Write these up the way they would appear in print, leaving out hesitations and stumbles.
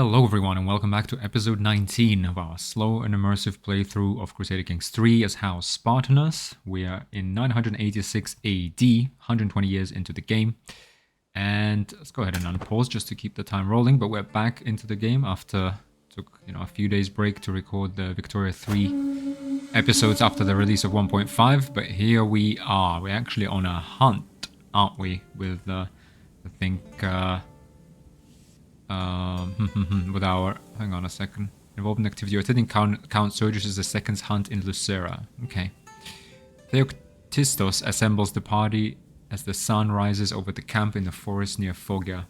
Hello everyone and welcome back to episode 19 of our slow and immersive playthrough of Crusader Kings 3 as House Spartenos. We are in 986 AD, 120 years into the game. And let's go ahead and unpause just to keep the time rolling, but we're back into the game after took a few days break to record the Victoria 3 episodes after the release of 1.5, but here we are. We're actually on a hunt, aren't we, with I think with our, hang on a second, involved in activity. You're attending Count Sergius' second hunt in Lucera. Okay. Theoctistos assembles the party as the sun rises over the camp in the forest near Foggia.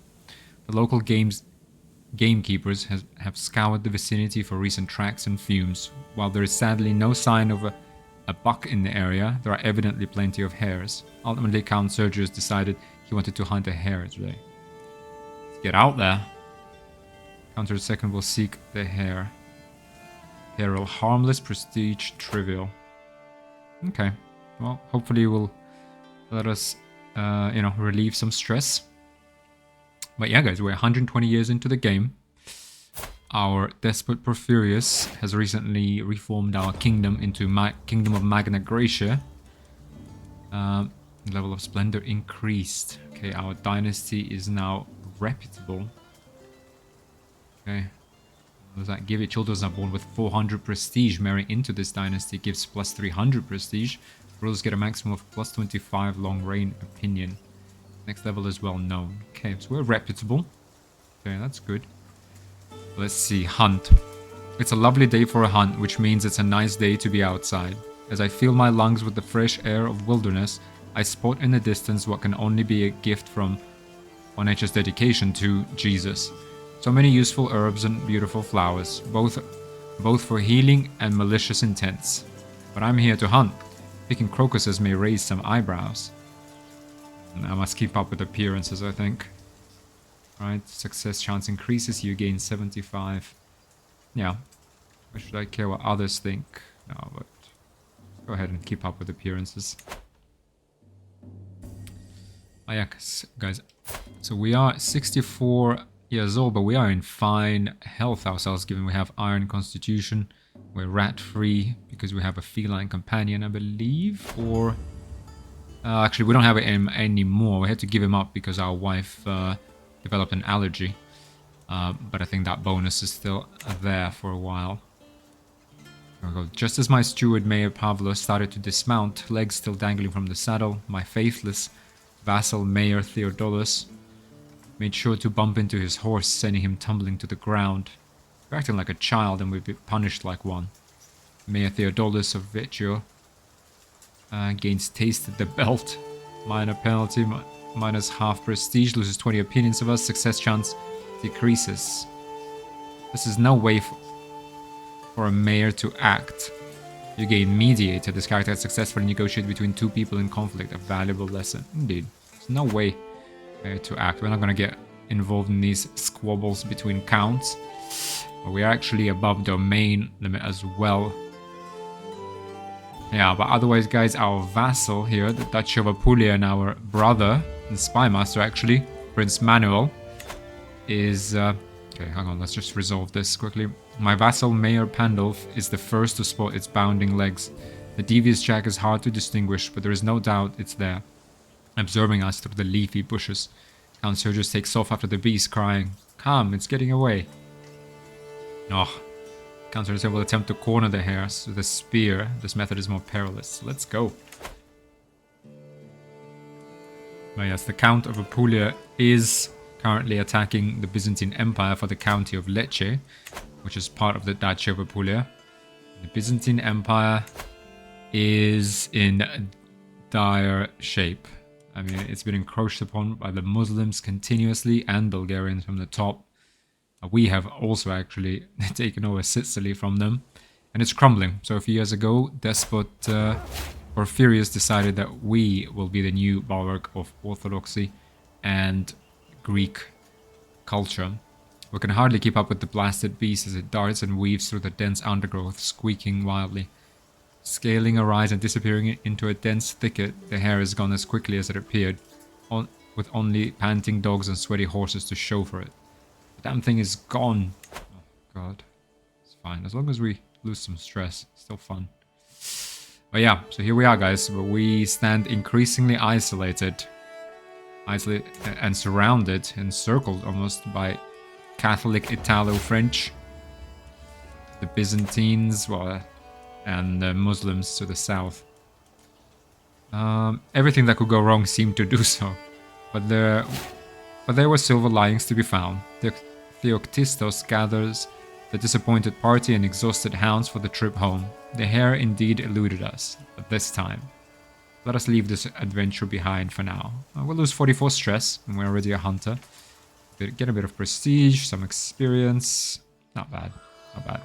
The local gamekeepers have scoured the vicinity for recent tracks and fumes. While there is sadly no sign of a buck in the area, there are evidently plenty of hares. Ultimately, Count Sergius decided he wanted to hunt a hare today. Let's get out there. Counter second will seek the hare. Peril, harmless, prestige, trivial. Okay. Well, hopefully it will let us, relieve some stress. But yeah, guys, we're 120 years into the game. Our despot Porphyrius has recently reformed our kingdom into Kingdom of Magna Graecia. Level of splendor increased. Okay, our dynasty is now reputable. Okay. What does that give? Children are born with 400 prestige. Marrying into this dynasty gives plus 300 prestige. Rulers get a maximum of plus 25 long reign opinion. Next level is well known. Okay, so we're reputable. Okay, that's good. Let's see. Hunt. It's a lovely day for a hunt, which means it's a nice day to be outside. As I fill my lungs with the fresh air of wilderness, I spot in the distance what can only be a gift from our nature's dedication to Jesus. So many useful herbs and beautiful flowers, both for healing and malicious intents. But I'm here to hunt. Picking crocuses may raise some eyebrows. And I must keep up with appearances, I think. Alright, success chance increases, you gain 75. Yeah. Why should I care what others think? No, but go ahead and keep up with appearances. Oh yeah, guys. So we are 64 years old, but we are in fine health ourselves, given we have iron constitution. We're rat-free because we have a feline companion, I believe, or... actually, we don't have him anymore. We had to give him up because our wife developed an allergy. But I think that bonus is still there for a while. There we go. Just as my steward, Mayor Pavlos, started to dismount, legs still dangling from the saddle, my faithless vassal, Mayor Theodolus, made sure to bump into his horse, sending him tumbling to the ground. We're acting like a child and we'd be punished like one. Mayor Theodolus of Vecchio gains tasted the belt. Minor penalty, minus half prestige, loses 20 opinions of us, success chance decreases. This is no way for a mayor to act. You gain mediator. This character has successfully negotiated between two people in conflict, a valuable lesson. Indeed. There's no way to act. We're not going to get involved in these squabbles between counts. But we are actually above domain limit as well. Yeah, but otherwise, guys, our vassal here, the Duchy of Apulia, and our brother, the spy master actually, Prince Manuel, is... okay, hang on, let's just resolve this quickly. My vassal, Mayor Pandulf, is the first to spot its bounding legs. The devious jack is hard to distinguish, but there is no doubt it's there, observing us through the leafy bushes. Count Sergius takes off after the beast, crying, "Come, it's getting away." Oh. Count Sergius will attempt to corner the hares with a spear. This method is more perilous. Let's go. But yes, the Count of Apulia is currently attacking the Byzantine Empire for the county of Lecce, which is part of the Duchy of Apulia. The Byzantine Empire is in dire shape. I mean, it's been encroached upon by the Muslims continuously and Bulgarians from the top. We have also actually taken over Sicily from them, and it's crumbling. So a few years ago, despot Porphyrius decided that we will be the new bulwark of orthodoxy and Greek culture. We can hardly keep up with the blasted beast as it darts and weaves through the dense undergrowth, squeaking wildly. Scaling a rise and disappearing into a dense thicket, the hare is gone as quickly as it appeared, with only panting dogs and sweaty horses to show for it. The damn thing is gone. God. It's fine. As long as we lose some stress. Still fun. But yeah, so here we are, guys. But we stand increasingly isolated. Isolated and surrounded, encircled almost by Catholic Italo-French. The Byzantines, well, and the Muslims to the south. Everything that could go wrong seemed to do so. But there were silver linings to be found. Theoctistos gathers the disappointed party and exhausted hounds for the trip home. The hare indeed eluded us, but this time. Let us leave this adventure behind for now. We'll lose 44 stress, and we're already a hunter. Get a bit of prestige, some experience. Not bad, not bad.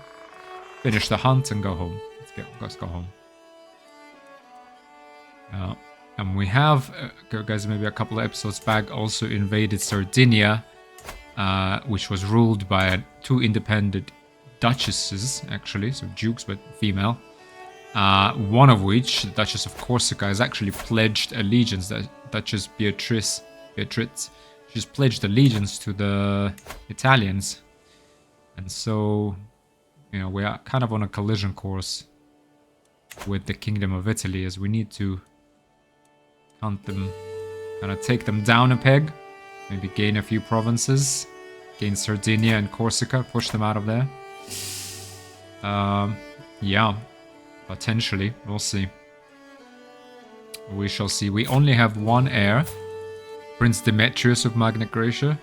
Finish the hunt and go home. Let's go home. And we have, guys, maybe a couple of episodes back, also invaded Sardinia, which was ruled by 2 independent duchesses, actually, so dukes, but female. One of which, the Duchess of Corsica, has actually pledged allegiance. The Duchess Beatrice, she's pledged allegiance to the Italians. And so, you know, we are kind of on a collision course with the Kingdom of Italy, as we need to hunt them, kind of take them down a peg, maybe gain a few provinces, gain Sardinia and Corsica, push them out of there. Yeah, potentially, we'll see. We shall see. We only have one heir, Prince Demetrius of Magna Graecia.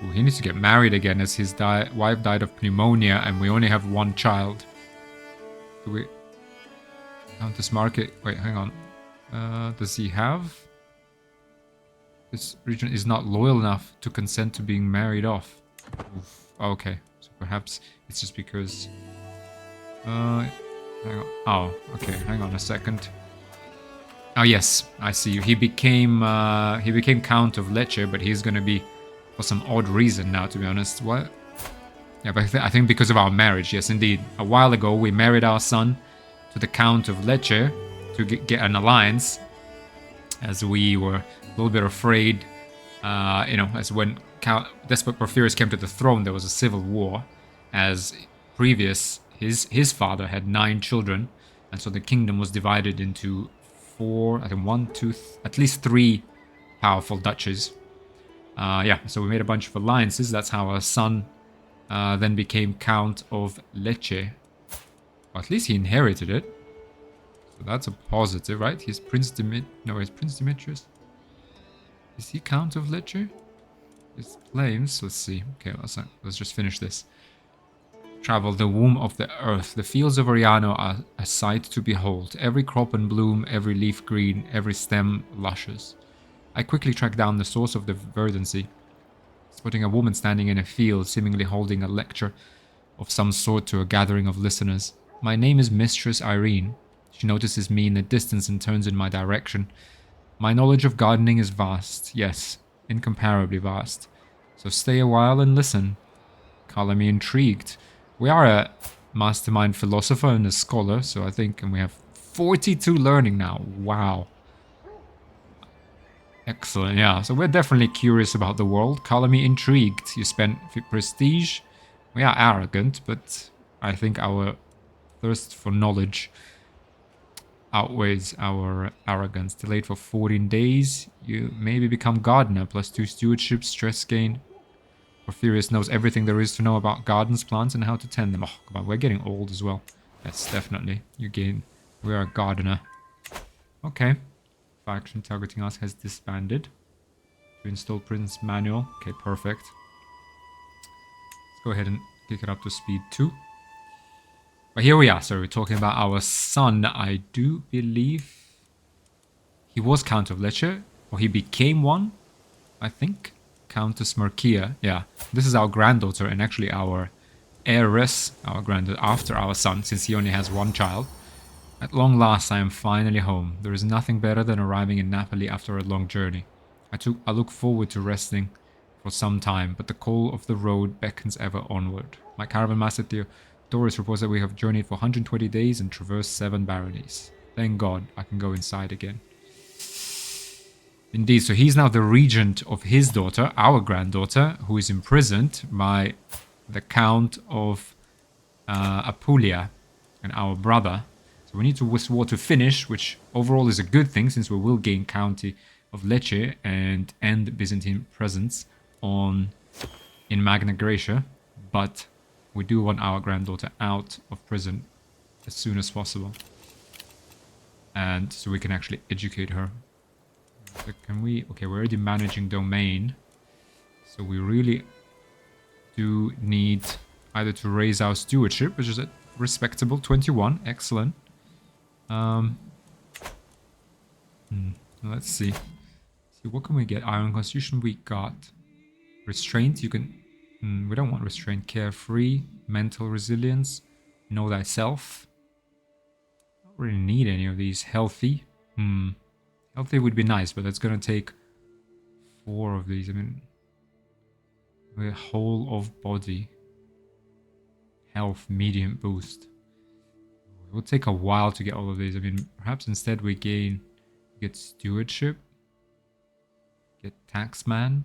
Ooh, he needs to get married again, as his wife died of pneumonia, and we only have one child. Do we... Countess Market... Wait, hang on. Does he have... This region is not loyal enough to consent to being married off. Oof. Okay, so perhaps it's just because... hang on. Oh, okay, hang on a second. Oh yes, I see you. He became Count of Lecce, but he's gonna be... for some odd reason now, to be honest. What? Yeah, but I think because of our marriage, yes, indeed. A while ago, we married our son to the Count of Lecce to get an alliance, as we were a little bit afraid, you know, as when Despot Porphyrius came to the throne, there was a civil war, as his father had 9 children, and so the kingdom was divided into 4, I think 1, 2, at least 3 powerful duchies. Yeah, so we made a bunch of alliances. That's how our son then became Count of Lecce. Or at least he inherited it. So that's a positive, right? He's Prince Demetrius. Is he Count of Lecce? His claims, let's see. Okay, let's just finish this. Travel the womb of the earth. The fields of Oriano are a sight to behold. Every crop in bloom, every leaf green, every stem luscious. I quickly tracked down the source of the verdancy, spotting a woman standing in a field, seemingly holding a lecture of some sort to a gathering of listeners. My name is Mistress Irene. She notices me in the distance and turns in my direction. My knowledge of gardening is vast, yes, incomparably vast. So stay a while and listen. Color me intrigued. We are a mastermind philosopher and a scholar, so I think, and we have 42 learning now. Wow. Excellent, yeah. So we're definitely curious about the world. Color me intrigued. You spent prestige. We are arrogant, but I think our thirst for knowledge outweighs our arrogance. Delayed for 14 days. You maybe become gardener. +2 stewardship, stress gain. Porphyrius knows everything there is to know about gardens, plants, and how to tend them. Oh, come on, we're getting old as well. Yes, definitely. You gain. We are a gardener. Okay. Faction targeting us has disbanded. To install Prince Manuel. Okay, perfect. Let's go ahead and kick it up to speed 2. But here we are. So we're talking about our son. I do believe he was Count of Lecce, or he became one, I think. Countess Marquia. Yeah, this is our granddaughter and actually our heiress, our granddaughter, after our son, since he only has 1 child. At long last, I am finally home. There is nothing better than arriving in Napoli after a long journey. I look forward to resting for some time, but the call of the road beckons ever onward. My caravan master Theodorus reports that we have journeyed for 120 days and traversed 7 baronies. Thank God I can go inside again. Indeed, so he's now the regent of his daughter, our granddaughter, who is imprisoned by the Count of Apulia and our brother. So we need this war to finish, which overall is a good thing since we will gain County of Lecce and end Byzantine presence in Magna Graecia. But we do want our granddaughter out of prison as soon as possible. And so we can actually educate her. So can we... Okay, we're already managing domain. So we really do need either to raise our stewardship, which is a respectable 21. Excellent. Let's see. See, what can we get? Iron Constitution we got. Restraint, you can... we don't want restraint. Carefree. Mental resilience. Know thyself. Don't really need any of these. Healthy. Healthy would be nice, but that's gonna take 4 of these. I mean... The whole of body. Health, medium boost. It will take a while to get all of these. I mean, perhaps instead we get stewardship. Get taxman.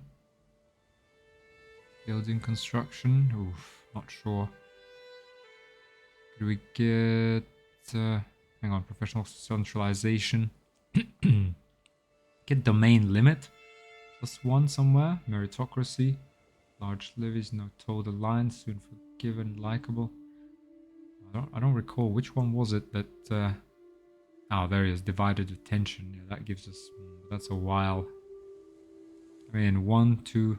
Building construction. Oof, not sure. Do we get... hang on, professional centralization. Get domain limit. +1 somewhere. Meritocracy. Large levies, no total alliance, soon forgiven, likable. I don't recall which one was it that. Oh, there he is. Divided attention. Yeah, that gives us. That's a while. I mean, 1, 2.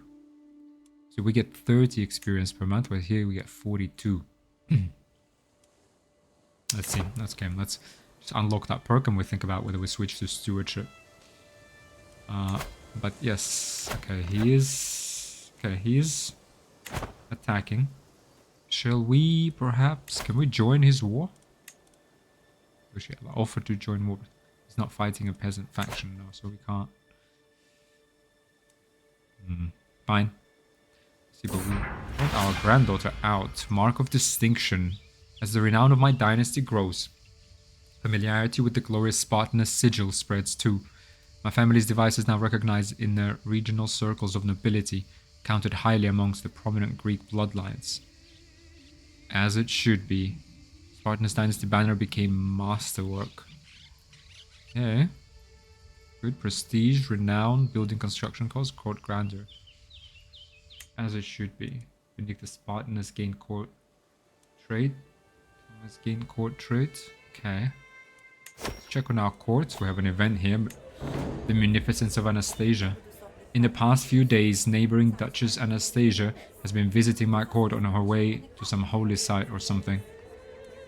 So we get 30 experience per month, but here we get 42. Let's see. Let's game. Let's just unlock that perk and we think about whether we switch to stewardship. But yes. Okay, he is. Okay, he's attacking. Shall we perhaps... Can we join his war? We should offer to join war. He's not fighting a peasant faction now, so we can't. Fine. See, but we want our granddaughter out. Mark of distinction. As the renown of my dynasty grows, familiarity with the glorious Spartenos sigil spreads too. My family's device is now recognized in the regional circles of nobility, counted highly amongst the prominent Greek bloodlines. As it should be. Spartanus Dynasty banner became masterwork. Okay. Good prestige, renown, building construction cost, court grandeur. As it should be. Beneath the Spartanus gain court trade. Let's gain court trade. Okay. Let's check on our courts. We have an event here. The Munificence of Anastasia. In the past few days, neighboring Duchess Anastasia has been visiting my court on her way to some holy site or something.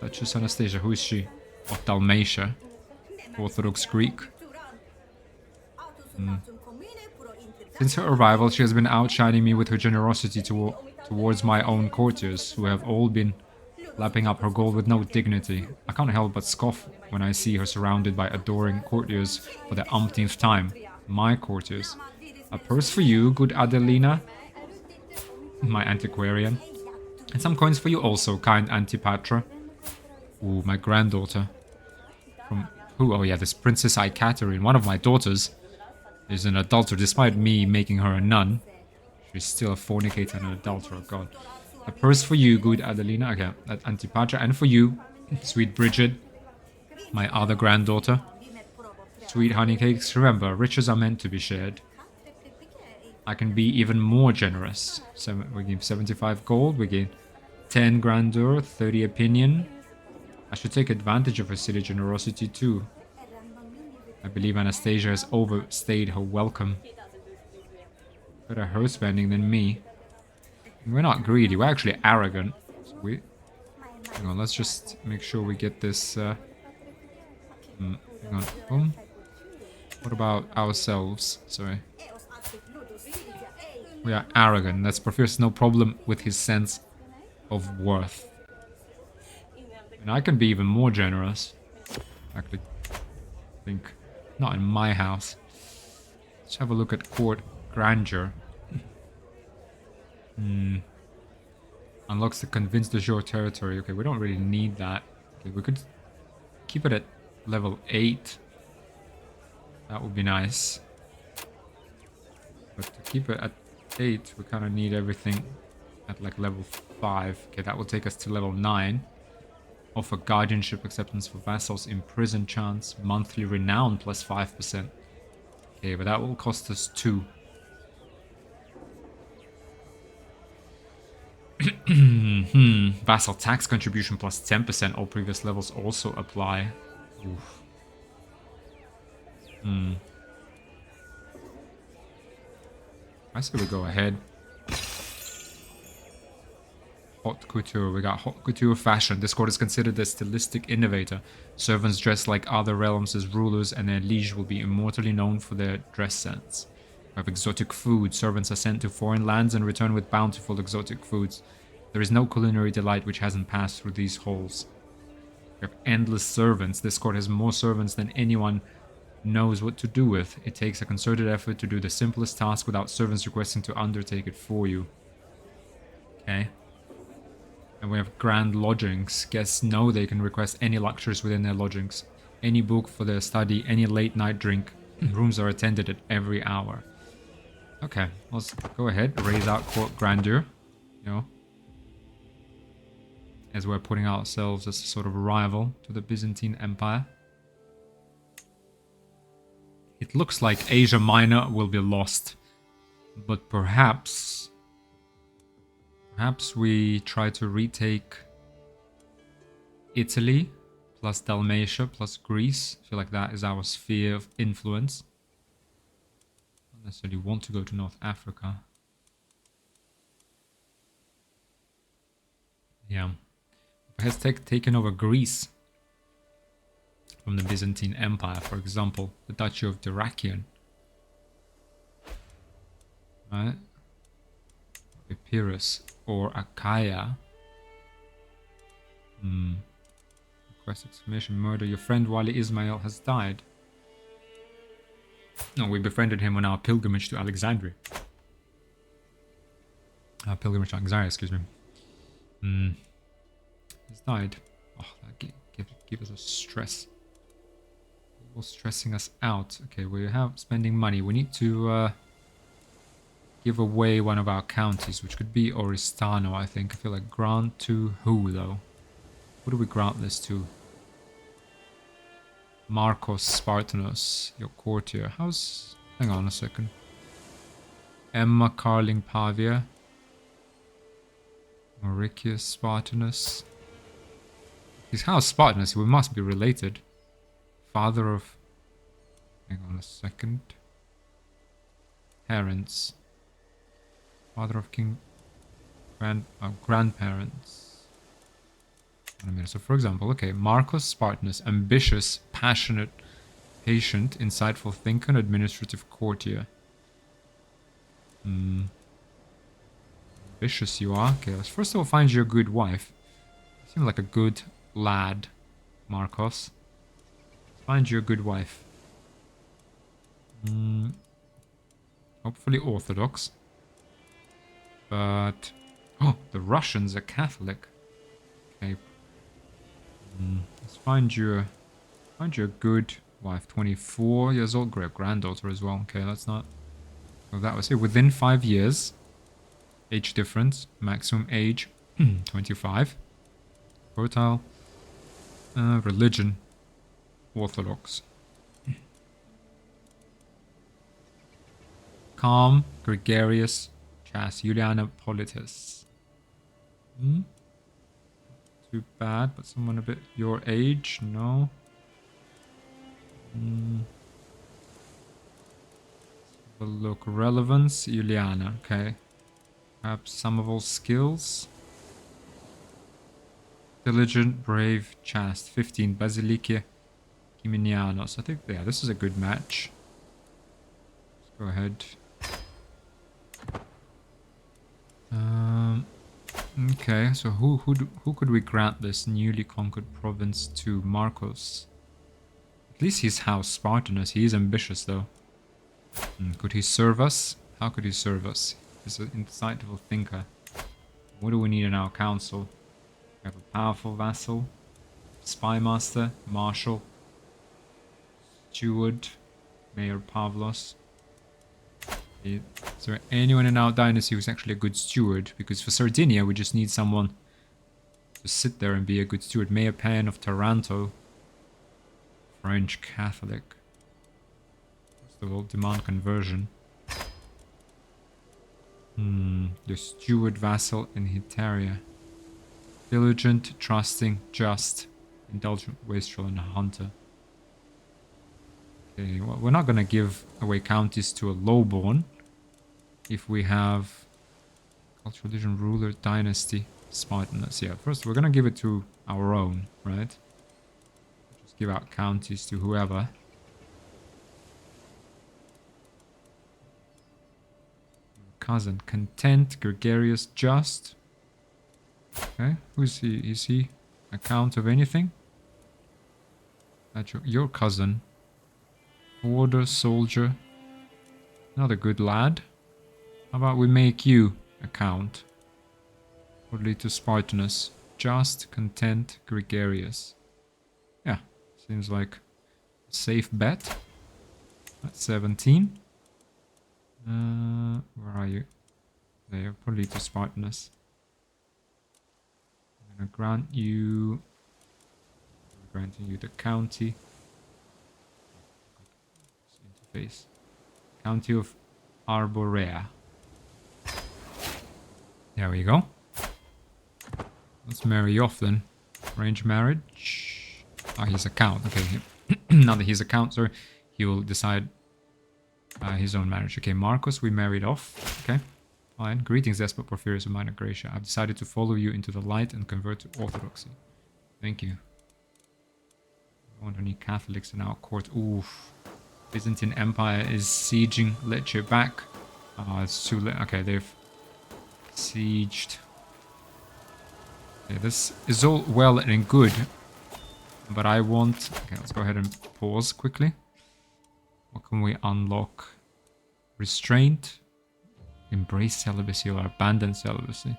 Duchess Anastasia, who is she? Of Dalmatia. Orthodox Greek. Since her arrival, she has been outshining me with her generosity towards my own courtiers, who have all been lapping up her gold with no dignity. I can't help but scoff when I see her surrounded by adoring courtiers for the umpteenth time. My courtiers. A purse for you, good Adelina, my antiquarian. And some coins for you also, kind Antipatra. Ooh, my granddaughter. From who? Oh yeah, this Princess Ikaterine, one of my daughters, is an adulterer. Despite me making her a nun, she's still a fornicator and an adulterer. God. A purse for you, good Adelina. Okay, that Antipatra. And for you, sweet Bridget, my other granddaughter. Sweet honey cakes. Remember, riches are meant to be shared. I can be even more generous. So we give 75 gold, we gain 10 grandeur, 30 opinion. I should take advantage of her silly generosity too. I believe Anastasia has overstayed her welcome. Better her spending than me. We're not greedy, we're actually arrogant. So hang on, let's just make sure we get this... hang on. What about ourselves? Sorry. We are arrogant. That's Professor no problem with his sense of worth. And I can be even more generous. Actually, I think not in my house. Let's have a look at court grandeur. Unlocks the convince de jour territory. Okay, we don't really need that. Okay, we could keep it at level 8. That would be nice. But to keep it at 8, we kind of need everything at like level 5. Okay, that will take us to level 9. Offer guardianship acceptance for vassals, imprisoned chance, monthly renown plus 5%. Okay, but that will cost us 2. Vassal tax contribution plus 10%. All previous levels also apply. Oof. I say we go ahead. Haute couture. We got haute couture fashion. This court is considered a stylistic innovator. Servants dress like other realms as rulers, and their liege will be immortally known for their dress sense. We have exotic food. Servants are sent to foreign lands and return with bountiful exotic foods. There is no culinary delight which hasn't passed through these halls. We have endless servants. This court has more servants than anyone knows what to do with. It takes a concerted effort to do the simplest task without servants requesting to undertake it for you. Okay. And we have grand lodgings. Guests know they can request any luxuries within their lodgings. Any book for their study, any late night drink. Rooms are attended at every hour. Okay, let's go ahead. Raise out court grandeur. You know. As we're putting ourselves as a sort of rival to the Byzantine Empire. It looks like Asia Minor will be lost. But perhaps we try to retake Italy, plus Dalmatia, plus Greece. I feel like that is our sphere of influence. Not necessarily want to go to North Africa. Yeah. Has taken over Greece from the Byzantine Empire, for example, the Duchy of Dyrrhachion. Right? Epirus or Achaia. Request exclamation murder. Your friend Wali Ismail has died. No, we befriended him on our pilgrimage to Alexandria. Our pilgrimage to Alexandria, excuse me. He's died. Oh, that give us a stress. All stressing us out. Okay, we have spending money. We need to give away one of our counties, which could be Oristano, I think. I feel like grant to who, though? Who do we grant this to? Marcos Spartenos, your courtier. How's... Hang on a second. Emma Carling Pavia. Mauricius Spartanus. His house Spartanus, we must be related. Father of... Hang on a second. Parents. Father of king... grandparents. Wait a minute. So for example, okay, Marcus Spartanus, ambitious, passionate, patient, insightful thinker, and administrative courtier. Ambitious you are. Okay, let's first of all find you a good wife. You seem like a good lad, Marcos. Find you a good wife. Hopefully Orthodox. But... Oh, the Russians are Catholic. Okay. Let's find you a good wife. 24 years old. Great granddaughter as well. Okay, let's not... Oh, that was it. Within 5 years. Age difference. Maximum age. 25. Fertile. Religion. Orthodox. Calm. Gregarious. Chaste. Juliana Politis. Too bad, but someone a bit your age? No. Have a look. Relevance. Juliana. Okay. Perhaps some of all skills. Diligent, brave, chaste. 15. Basilike Giminianos. I think, yeah, this is a good match. Let's go ahead. Okay, so who could we grant this newly conquered province to? Marcos. At least he's house Spartanus. He is ambitious, though. Could he serve us? How could he serve us? He's an insightful thinker. What do we need in our council? We have a powerful vassal, spy master, marshal, steward, Mayor Pavlos. Is there anyone in our dynasty who's actually a good steward? Because for Sardinia, we just need someone to sit there and be a good steward. Mayor Pan of Taranto. French Catholic. First of all, demand conversion. The steward vassal in Hetaria. Diligent, trusting, just, indulgent, wastrel, and a hunter. Okay, well, we're not going to give away counties to a lowborn if we have cultural religion, ruler, dynasty, Spartenos. Yeah, first we're going to give it to our own, right? Just give out counties to whoever. Cousin, content, gregarious, just. Okay, who's he? Is he a count of anything? That's your cousin. Order, soldier. Not a good lad. How about we make you a count? Would lead to Spartanus. Just, content, gregarious. Yeah, seems like a safe bet. That's 17. Where are you? There, probably to Spartanus. I'm gonna grant you. Granting you the county. Interface. County of Arborea. There we go. Let's marry you off then. Arrange marriage. Ah, he's a count. Okay. Now that he's a count, sir, he will decide his own marriage. Okay, Marcos, we married off. Okay, fine. Greetings, Despot Porphyrius of Minor Gracia. I've decided to follow you into the light and convert to Orthodoxy. Thank you. I don't want any Catholics in our court. Oof. Byzantine Empire is sieging Lecce back. It's too late. Okay, they've sieged. Okay, this is all well and good. But I want... Okay, let's go ahead and pause quickly. What can we unlock? Restraint. Embrace celibacy or abandon celibacy.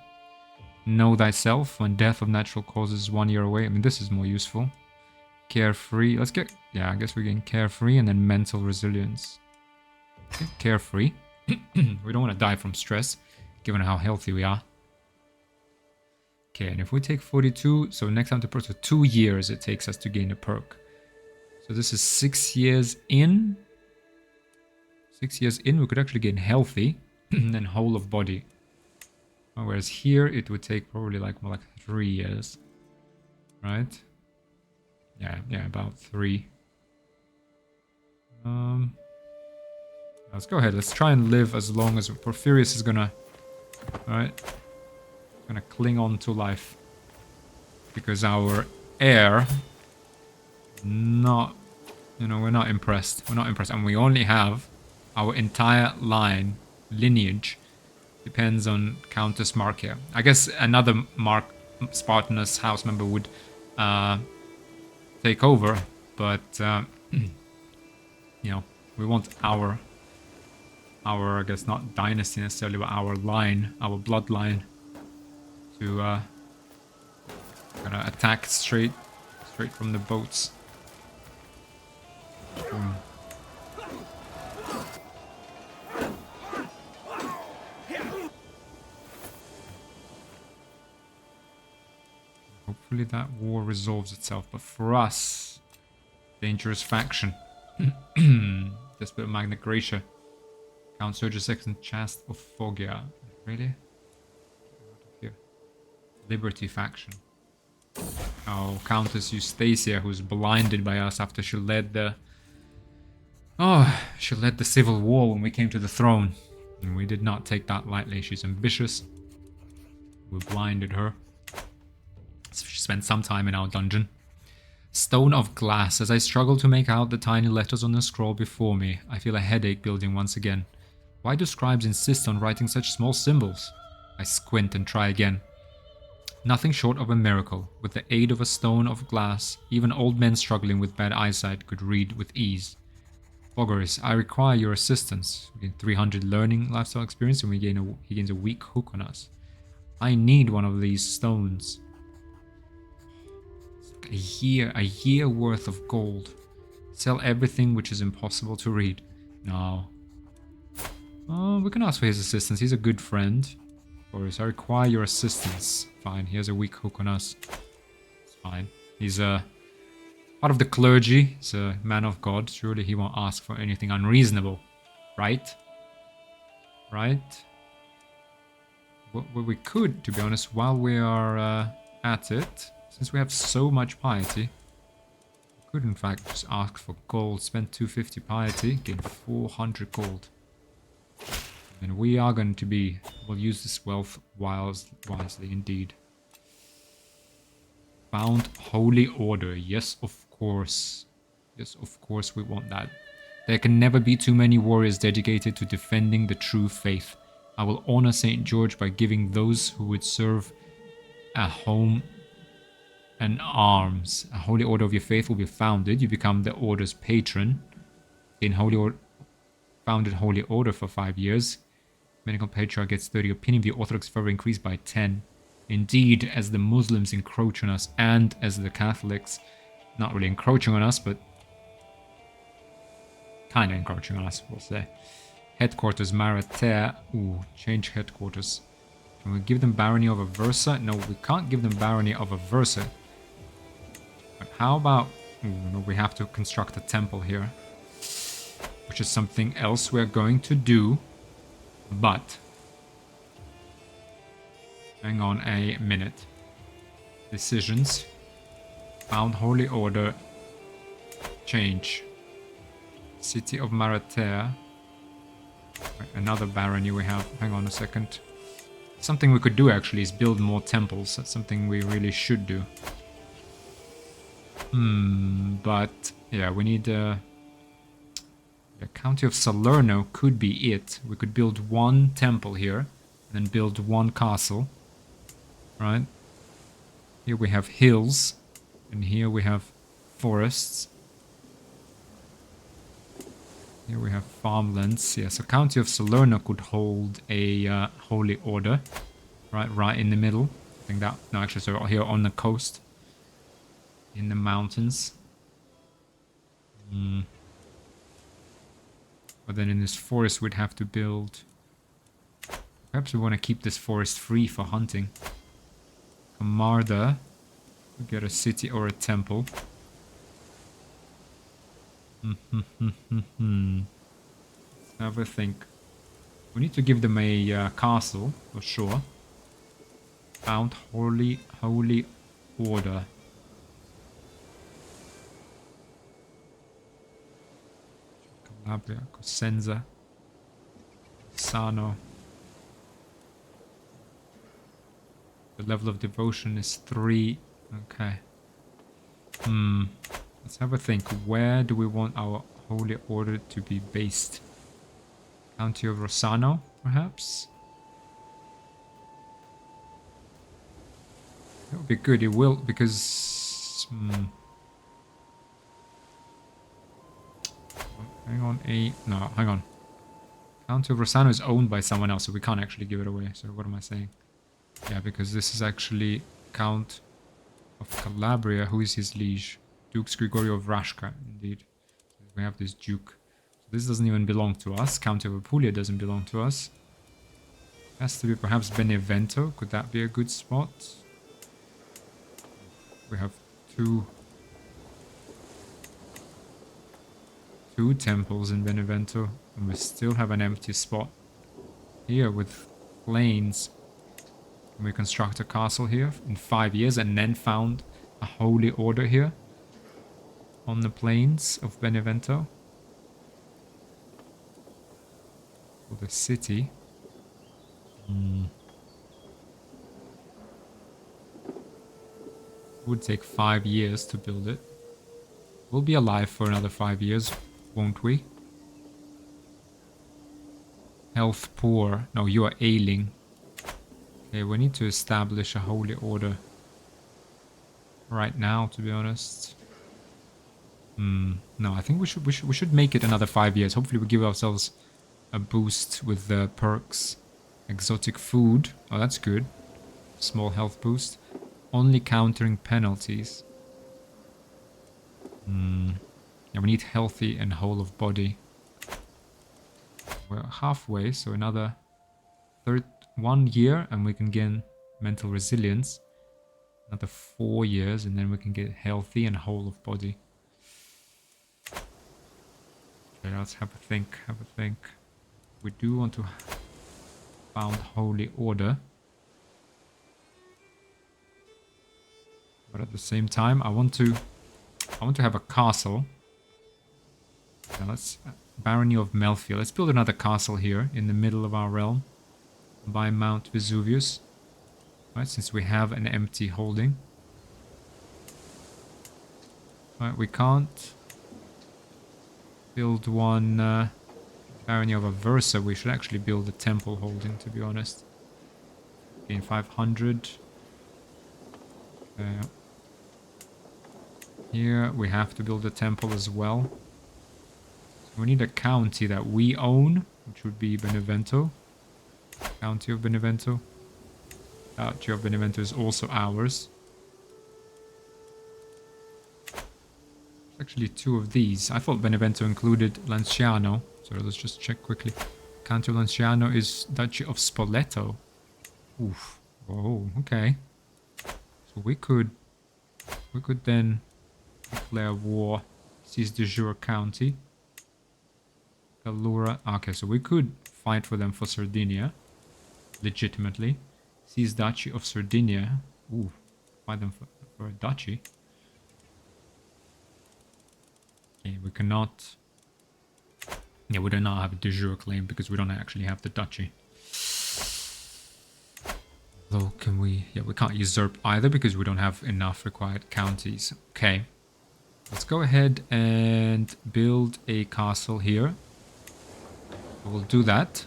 Know thyself when death of natural causes is 1 year away. I mean, this is more useful. Carefree. Let's get... Yeah, I guess we're getting carefree and then mental resilience. Okay, carefree. We don't want to die from stress, given how healthy we are. Okay, and if we take 42, so next time to perk, so 2 years it takes us to gain a perk. So this is 6 years in. 6 years in, we could actually gain healthy and then whole of body. Whereas here it would take probably like more like 3 years. Right? Yeah, about 3. Let's go ahead. Let's try and live as long as Porphyrius is gonna... Alright. Gonna cling on to life. Because our heir... Not... You know, we're not impressed. We're not impressed. And we only have our entire line, lineage, depends on Countess Marcia. I guess another Spartanus house member would take over. But, you know, we want our, I guess not dynasty necessarily, but our line, our bloodline to gonna attack straight from the boats. Boom. Hopefully that war resolves itself, but for us, dangerous faction. Despot of Magna Gracia. Count Sergius Second Chast of Foggia. Really? Get out of here. Liberty faction. Oh, Countess Eustacia, who's blinded by us after she led the... Oh, she led the civil war when we came to the throne. And we did not take that lightly. She's ambitious. We blinded her. So she spent some time in our dungeon. Stone of glass. As I struggle to make out the tiny letters on the scroll before me, I feel a headache building once again. Why do scribes insist on writing such small symbols? I squint and try again. Nothing short of a miracle. With the aid of a stone of glass, even old men struggling with bad eyesight could read with ease. Bogoris, I require your assistance. We gain 300 learning lifestyle experience and he gains a weak hook on us. I need one of these stones. A year worth of gold. Sell everything which is impossible to read. No. We can ask for his assistance. He's a good friend. Boris, I require your assistance. Fine, he has a weak hook on us. It's fine. He's part of the clergy. He's a man of God. Surely he won't ask for anything unreasonable. Right? Right? What we could, to be honest, while we are at it, since we have so much piety, we could in fact just ask for gold. Spend 250 piety, gain 400 gold. And we are going to be... We'll use this wealth wisely indeed. Found Holy Order. Yes, of course. Yes, of course we want that. There can never be too many warriors dedicated to defending the true faith. I will honor St. George by giving those who would serve a home and arms. A holy order of your faith will be founded. You become the order's patron. Founded holy order for 5 years. Medical Patriarch gets 30. Opinion of the Orthodox further increased by 10. Indeed, as the Muslims encroach on us and as the Catholics, not really encroaching on us, but kind of encroaching on us, we'll say. Headquarters, Marater. Ooh, change headquarters. Can we give them Barony of Aversa? No, we can't give them Barony of Aversa. But how about... Ooh, no, we have to construct a temple here. Which is something else we're going to do. But... hang on a minute. Decisions. Found Holy Order. Change. City of Marater. Another barony we have. Hang on a second. Something we could do actually is build more temples. That's something we really should do. But yeah, we need the County of Salerno could be it. We could build one temple here and then build one castle. Right? Here we have hills and here we have forests. Here we have farmlands. Yeah, so County of Salerno could hold a holy order. Right in the middle. I think that... no, actually, so here on the coast. In the mountains. But then in this forest we'd have to build... perhaps we want to keep this forest free for hunting. Camarda. We get a city or a temple. Let's have a think. We need to give them a castle, for sure. Found Holy Order. Calabria, Cosenza, Sano. The level of devotion is 3. Okay. Let's have a think. Where do we want our holy order to be based? County of Rossano, perhaps? That would be good. It will, because... hang on. No, hang on. County of Rossano is owned by someone else, so we can't actually give it away. So what am I saying? Yeah, because this is actually Count of Calabria. Who is his liege? Dukes Gregorio of Rashka, indeed. We have this Duke. So this doesn't even belong to us. County of Apulia doesn't belong to us. Has to be perhaps Benevento. Could that be a good spot? We have two temples in Benevento. And we still have an empty spot here with plains. Can we construct a castle here in 5 years and then found a holy order here? On the plains of Benevento. For the city. Would take 5 years to build it. We'll be alive for another 5 years, won't we? Health poor. No, you are ailing. Okay, we need to establish a holy order. Right now, to be honest. No, I think we should make it another 5 years. Hopefully we give ourselves a boost with the perks. Exotic food. Oh, that's good. Small health boost. Only countering penalties. Yeah, we need healthy and whole of body. We're halfway, so another 1 year and we can gain mental resilience. Another 4 years and then we can get healthy and whole of body. Okay, let's have a think, We do want to found holy order. But at the same time, I want to have a castle. Now let's Barony of Melfi. Let's build another castle here in the middle of our realm by Mount Vesuvius. Right, since we have an empty holding. Right, we can't build one Barony of Aversa. We should actually build a temple holding, to be honest. Gain 500. Here we have to build a temple as well. So we need a county that we own, which would be Benevento. County of Benevento. Duchy of Benevento is also ours. There's actually 2 of these. I thought Benevento included Lanciano. So let's just check quickly. County of Lanciano is Duchy of Spoleto. Oof. Oh, okay. So we could then declare war, seize de jure county. Gallura. Okay, so we could fight for them for Sardinia. Legitimately. Seize Duchy of Sardinia. Ooh, fight them for a duchy. Okay, we cannot... Yeah, we do not have a de jure claim because we don't actually have the duchy. Though, can we... Yeah, we can't usurp either because we don't have enough required counties. Okay. Let's go ahead and build a castle here. We'll do that.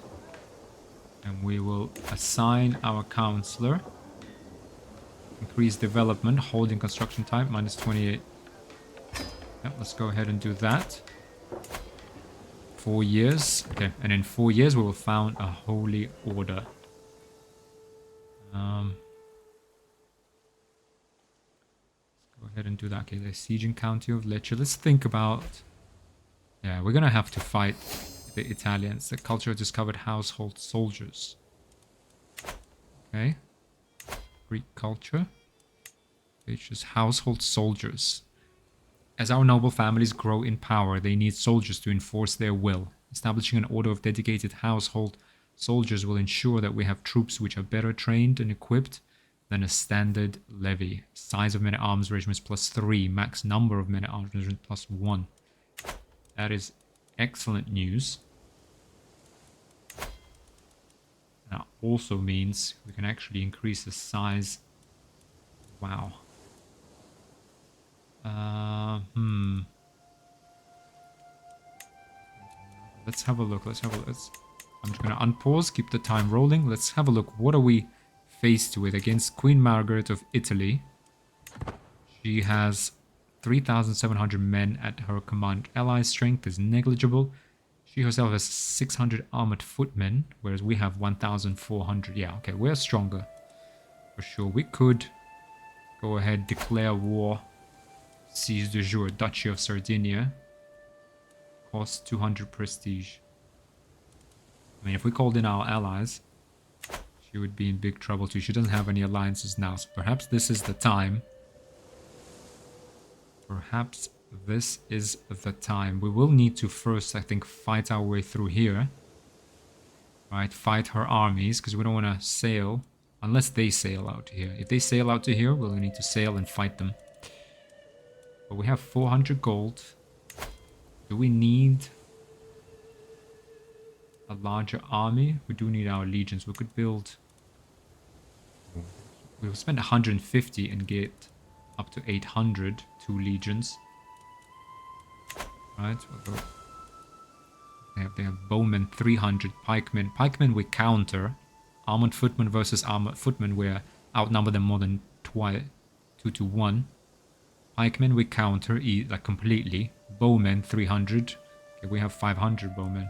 And we will assign our counselor. Increase development, holding construction time, -28. Yeah, let's go ahead and do that. 4 years. Okay, and in 4 years we will found a holy order. Let's go ahead and do that. Okay, the sieging county of Lecce. Let's think about... Yeah, we're gonna have to fight the Italians. The culture of discovered household soldiers. Okay. Greek culture. Features household soldiers. As our noble families grow in power, they need soldiers to enforce their will. Establishing an order of dedicated household soldiers will ensure that we have troops which are better trained and equipped than a standard levy. Size of men-at-arms regiments +3. Max number of men-at-arms regiments +1. That is excellent news. That also means we can actually increase the size. Wow. Let's have a look. I'm just going to unpause, keep the time rolling. Let's have a look. What are we faced with against Queen Margaret of Italy? She has 3,700 men at her command. Ally strength is negligible. She herself has 600 armored footmen, whereas we have 1,400. Yeah, okay, we're stronger. For sure. We could go ahead, declare war. Seize de jure Duchy of Sardinia. Cost 200 prestige. I mean, if we called in our allies, she would be in big trouble too. She doesn't have any alliances now, so perhaps this is the time. Perhaps this is the time. We will need to first, I think, fight our way through here. Right, fight her armies, because we don't want to sail, unless they sail out to here. If they sail out to here, we'll need to sail and fight them. But we have 400 gold. Do we need a larger army? We do need our legions. We could build... We'll spend 150 and get up to 800, 2 legions. Right, we'll go. They have bowmen 300, pikemen. Pikemen we counter. Armored footmen versus armored footmen, we outnumber them more than 2 to 1. Pikemen we counter like completely. Bowmen 300. Okay, we have 500 bowmen.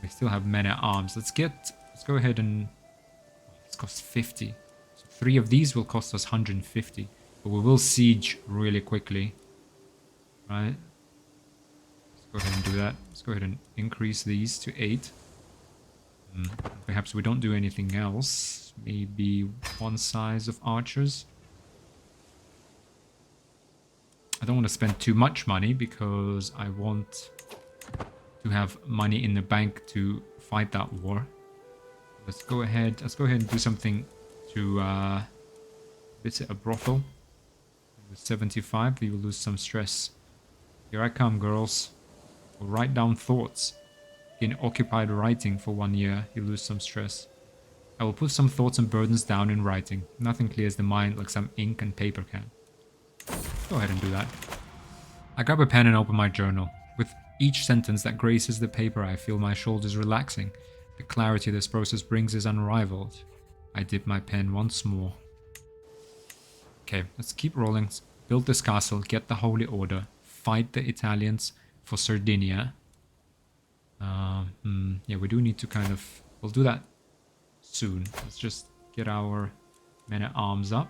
We still have men at arms. Let's go ahead and... This costs 50. So 3 of these will cost us 150. But we will siege really quickly. Right? Let's Go ahead and do that. Let's go ahead and increase these to 8. Perhaps we don't do anything else. Maybe one size of archers. I don't want to spend too much money because I want to have money in the bank to fight that war. Let's go ahead and do something to visit a brothel. With 75, you will lose some stress. Here I come, girls. We'll write down thoughts. In occupied writing for 1 year, you lose some stress. I will put some thoughts and burdens down in writing. Nothing clears the mind like some ink and paper can. Go ahead and do that. I grab a pen and open my journal. With each sentence that graces the paper, I feel my shoulders relaxing. The clarity this process brings is unrivaled. I dip my pen once more. Okay, let's keep rolling. Build this castle, get the Holy Order, fight the Italians for Sardinia. Yeah, we do need to kind of... We'll do that soon. Let's just get our men-at-arms up.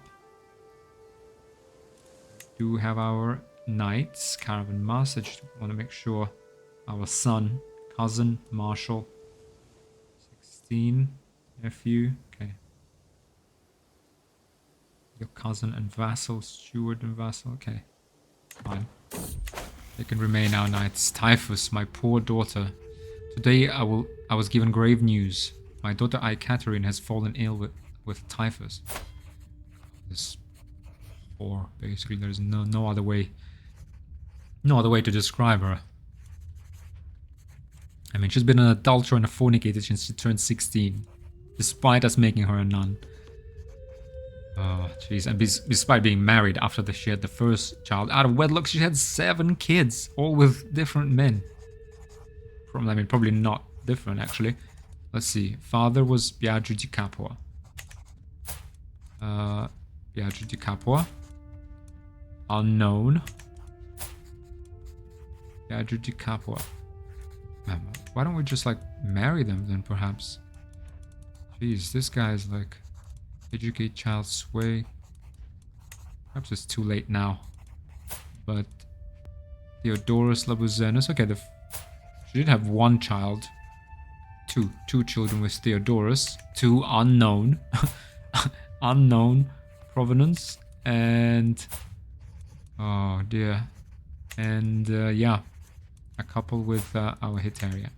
Do have our knights, caravan mass. I just want to make sure our son, cousin, marshal, 16, nephew, okay. Your cousin and vassal, steward and vassal, okay. Fine. They can remain our knights. Typhus, my poor daughter. Today I was given grave news. My daughter CK3 has fallen ill with typhus. This whore, basically. There's no other way to describe her. I mean, she's been an adulterer and a fornicator since she turned 16, despite us making her a nun. Oh, jeez. And despite being married after she had the first child out of wedlock, she had 7 kids, all with different men. I mean, probably not different, actually. Let's see. Father was Biagio di Capua. Biagio di Capua. Unknown. Biagio di Capua. Why don't we just, like, marry them then, perhaps? Jeez, this guy's, like... Educate child sway. Perhaps it's too late now. But... Theodorus Labuzenus. Okay, she did have 1 child. Two children with Theodorus. 2 unknown. Unknown provenance. And... Oh, dear. And, yeah. A couple with our Hetaria.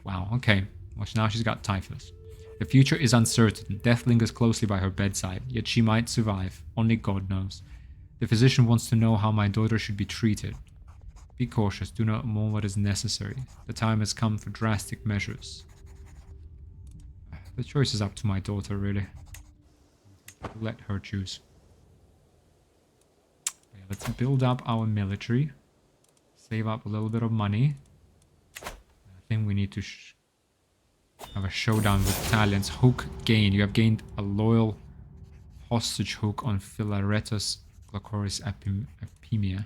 Wow, okay. Well, now she's got typhus. The future is uncertain. Death lingers closely by her bedside, yet she might survive. Only God knows. The physician wants to know how my daughter should be treated. Be cautious. Do not more what is necessary. The time has come for drastic measures. The choice is up to my daughter, really. Let her choose. Okay, let's build up our military. Save up a little bit of money. I think we need to have a showdown with Italians. Hook gain. You have gained a loyal hostage hook on Philaretus Glaucoris Epimia.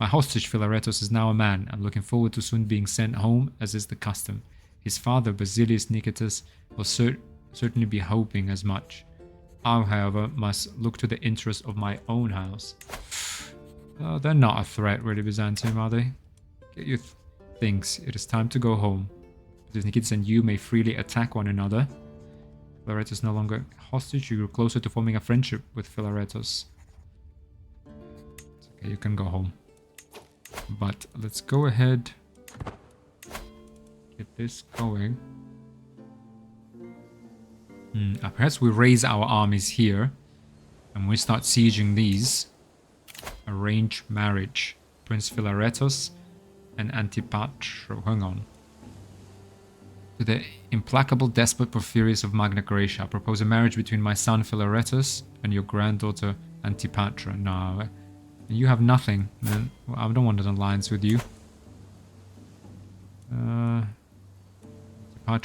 My hostage Philaretus is now a man and looking forward to soon being sent home, as is the custom. His father, Basilius Nicetus, will certainly be hoping as much. I, however, must look to the interest of my own house. They're not a threat, really, Byzantium, are they? Get your things. It is time to go home. Nicetus and you may freely attack one another. Philaretus is no longer hostage. You grew closer to forming a friendship with Philaretus. It's okay, you can go home. But let's go ahead. Get this going. Perhaps we raise our armies here. And we start sieging these. Arrange marriage. Prince Philaretus and Antipatro. Hang on. To the implacable despot Porphyrius of Magna Graecia, I propose a marriage between my son Philaretus and your granddaughter Antipatra. No, you have nothing. Then I don't want an alliance with you. Antipatra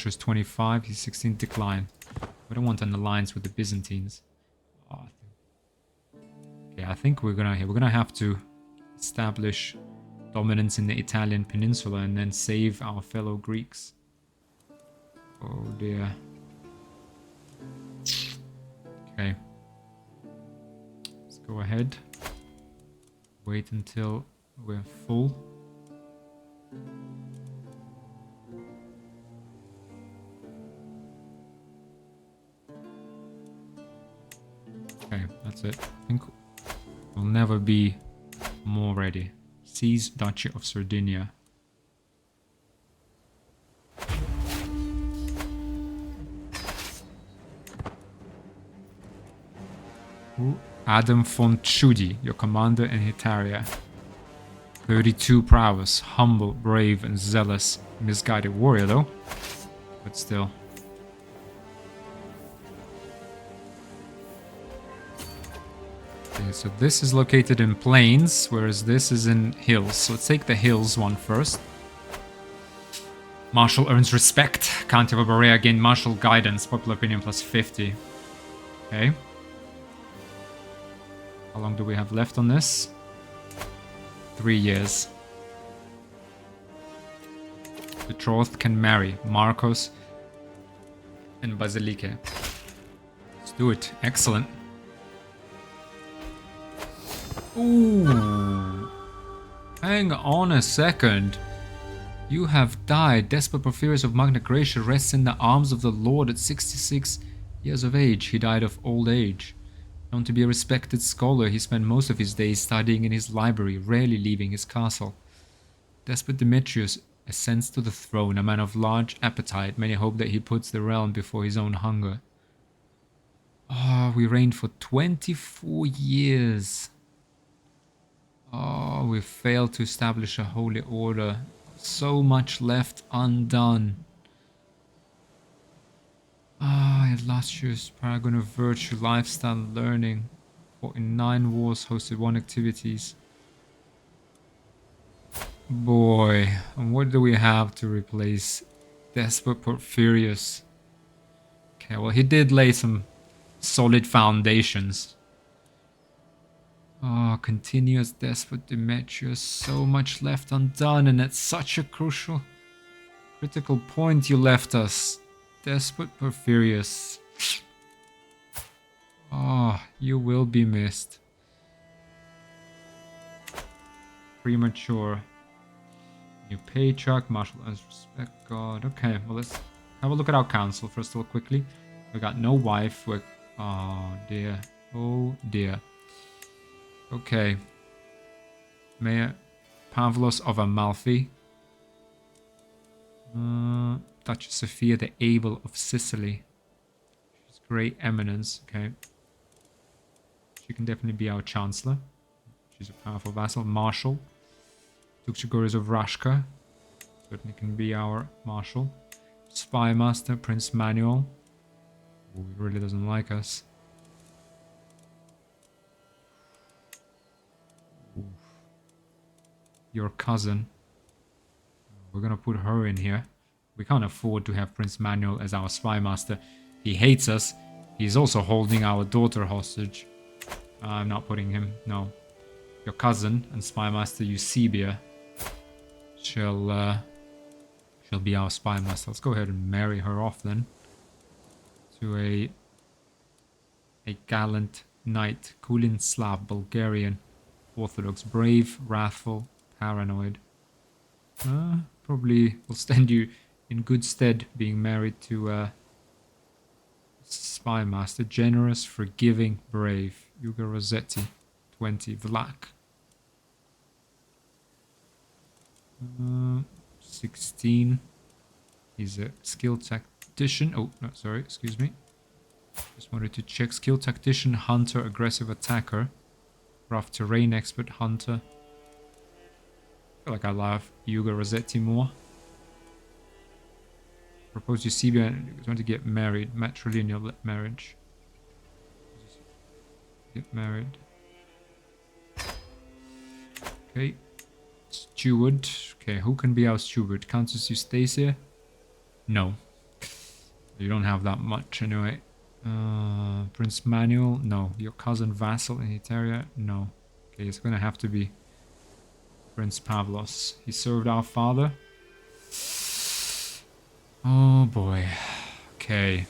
is 25. He's 16. Decline. We don't want an alliance with the Byzantines. Oh, okay, I think we're gonna have to establish dominance in the Italian peninsula and then save our fellow Greeks. Oh dear. Okay. Let's go ahead. Wait until we're full. Okay, that's it. I think we'll never be more ready. Seize Duchy of Sardinia. Ooh, Adam von Tschudi, your commander in Hetaria. 32 prowess, humble, brave, and zealous. Misguided warrior, though. But still. Okay, so this is located in plains, whereas this is in hills. So let's take the hills one first. Marshal earns respect. County of Barea gain martial guidance. Popular opinion plus 50. Okay. How long do we have left on this? 3 years. Betrothed can marry Marcos and Basilike. Let's do it. Excellent. Ooh. Hang on a second. You have died. Despot Porphyrius of Magna Graecia rests in the arms of the Lord at 66 years of age. He died of old age. Known to be a respected scholar, he spent most of his days studying in his library, rarely leaving his castle. Despot Demetrius ascends to the throne, a man of large appetite. Many hope that he puts the realm before his own hunger. Ah, we reigned for 24 years. Oh, we failed to establish a holy order. So much left undone. Ah, illustrious paragon of virtue, lifestyle, learning. Fought in 9 wars, hosted 1 activities. Boy, and what do we have to replace Despot Porphyrius? Okay, well, he did lay some solid foundations. Oh, continuous Despot Demetrius, so much left undone, and at such a critical point you left us. Despot Porphyrius. Oh, you will be missed. Premature. New paycheck, martial arts, respect God. Okay, well, let's have a look at our council first of all quickly. We got no wife. Oh dear. Oh dear. Okay. Mayor Pavlos of Amalfi. Duchess Sophia the Able of Sicily. She's great eminence. Okay. She can definitely be our chancellor. She's a powerful vassal. Marshal. Duke Chigoris of Rashka. Certainly can be our marshal. Spy Master. Prince Manuel. Oh, he really doesn't like us. Oof. Your cousin. We're gonna put her in here. We can't afford to have Prince Manuel as our spy master. He hates us. He's also holding our daughter hostage. I'm not putting him. No. Your cousin and spy master Eusebia. She'll be our spy master. Let's go ahead and marry her off then. To a gallant knight. Kulin Slav, Bulgarian, Orthodox, brave, wrathful, paranoid. Probably will stand you in good stead being married to a spy master. Generous, forgiving, brave. Hugo Rossetti, 20, Vlach. 16. He's a skilled tactician. Oh, no, sorry, excuse me. Just wanted to check. Skilled tactician, hunter, aggressive attacker. Rough terrain expert, hunter. I feel like I love Hugo Rossetti more. Propose Eusebia and going to get married. Matrilineal marriage. Get married. Okay. Steward. Okay, who can be our steward? Countess Eustacia? No. You don't have that much anyway. Prince Manuel? No. Your cousin vassal in Italia? No. Okay, it's gonna have to be Prince Pavlos. He served our father. Oh boy. Okay.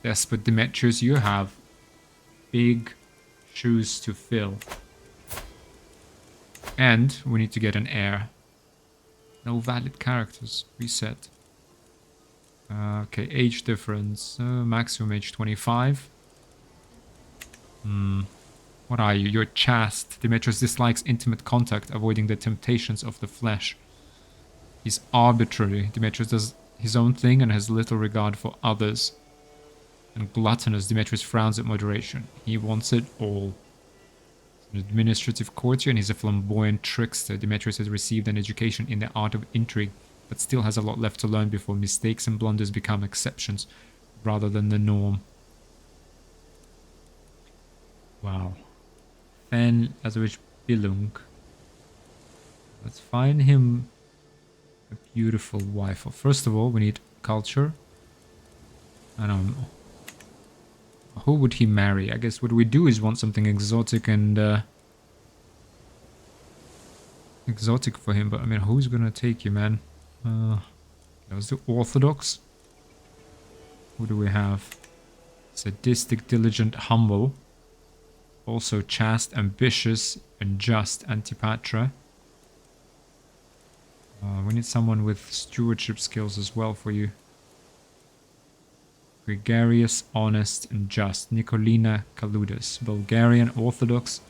Despot Demetrius, you have big shoes to fill. And we need to get an heir. No valid characters. Reset. Okay, age difference. Maximum age 25. What are you? You're chaste. Demetrius dislikes intimate contact, avoiding the temptations of the flesh. He's arbitrary. Demetrius does his own thing and has little regard for others. And gluttonous. Demetrius frowns at moderation. He wants it all. An administrative courtier, and he's a flamboyant trickster. Demetrius has received an education in the art of intrigue, but still has a lot left to learn before mistakes and blunders become exceptions rather than the norm. Wow. Fan Lazarus Billung. Let's find him a beautiful wife. Well, first of all, we need culture. I don't know. Who would he marry? I guess what we do is want something exotic and exotic for him, but I mean, who's gonna take you, man? Let's do Orthodox. Who do we have? Sadistic, diligent, humble. Also chaste, ambitious, and just. Antipatra. We need someone with stewardship skills as well for you. Gregarious, honest, and just. Nikolina Kaludas. Bulgarian, Orthodox.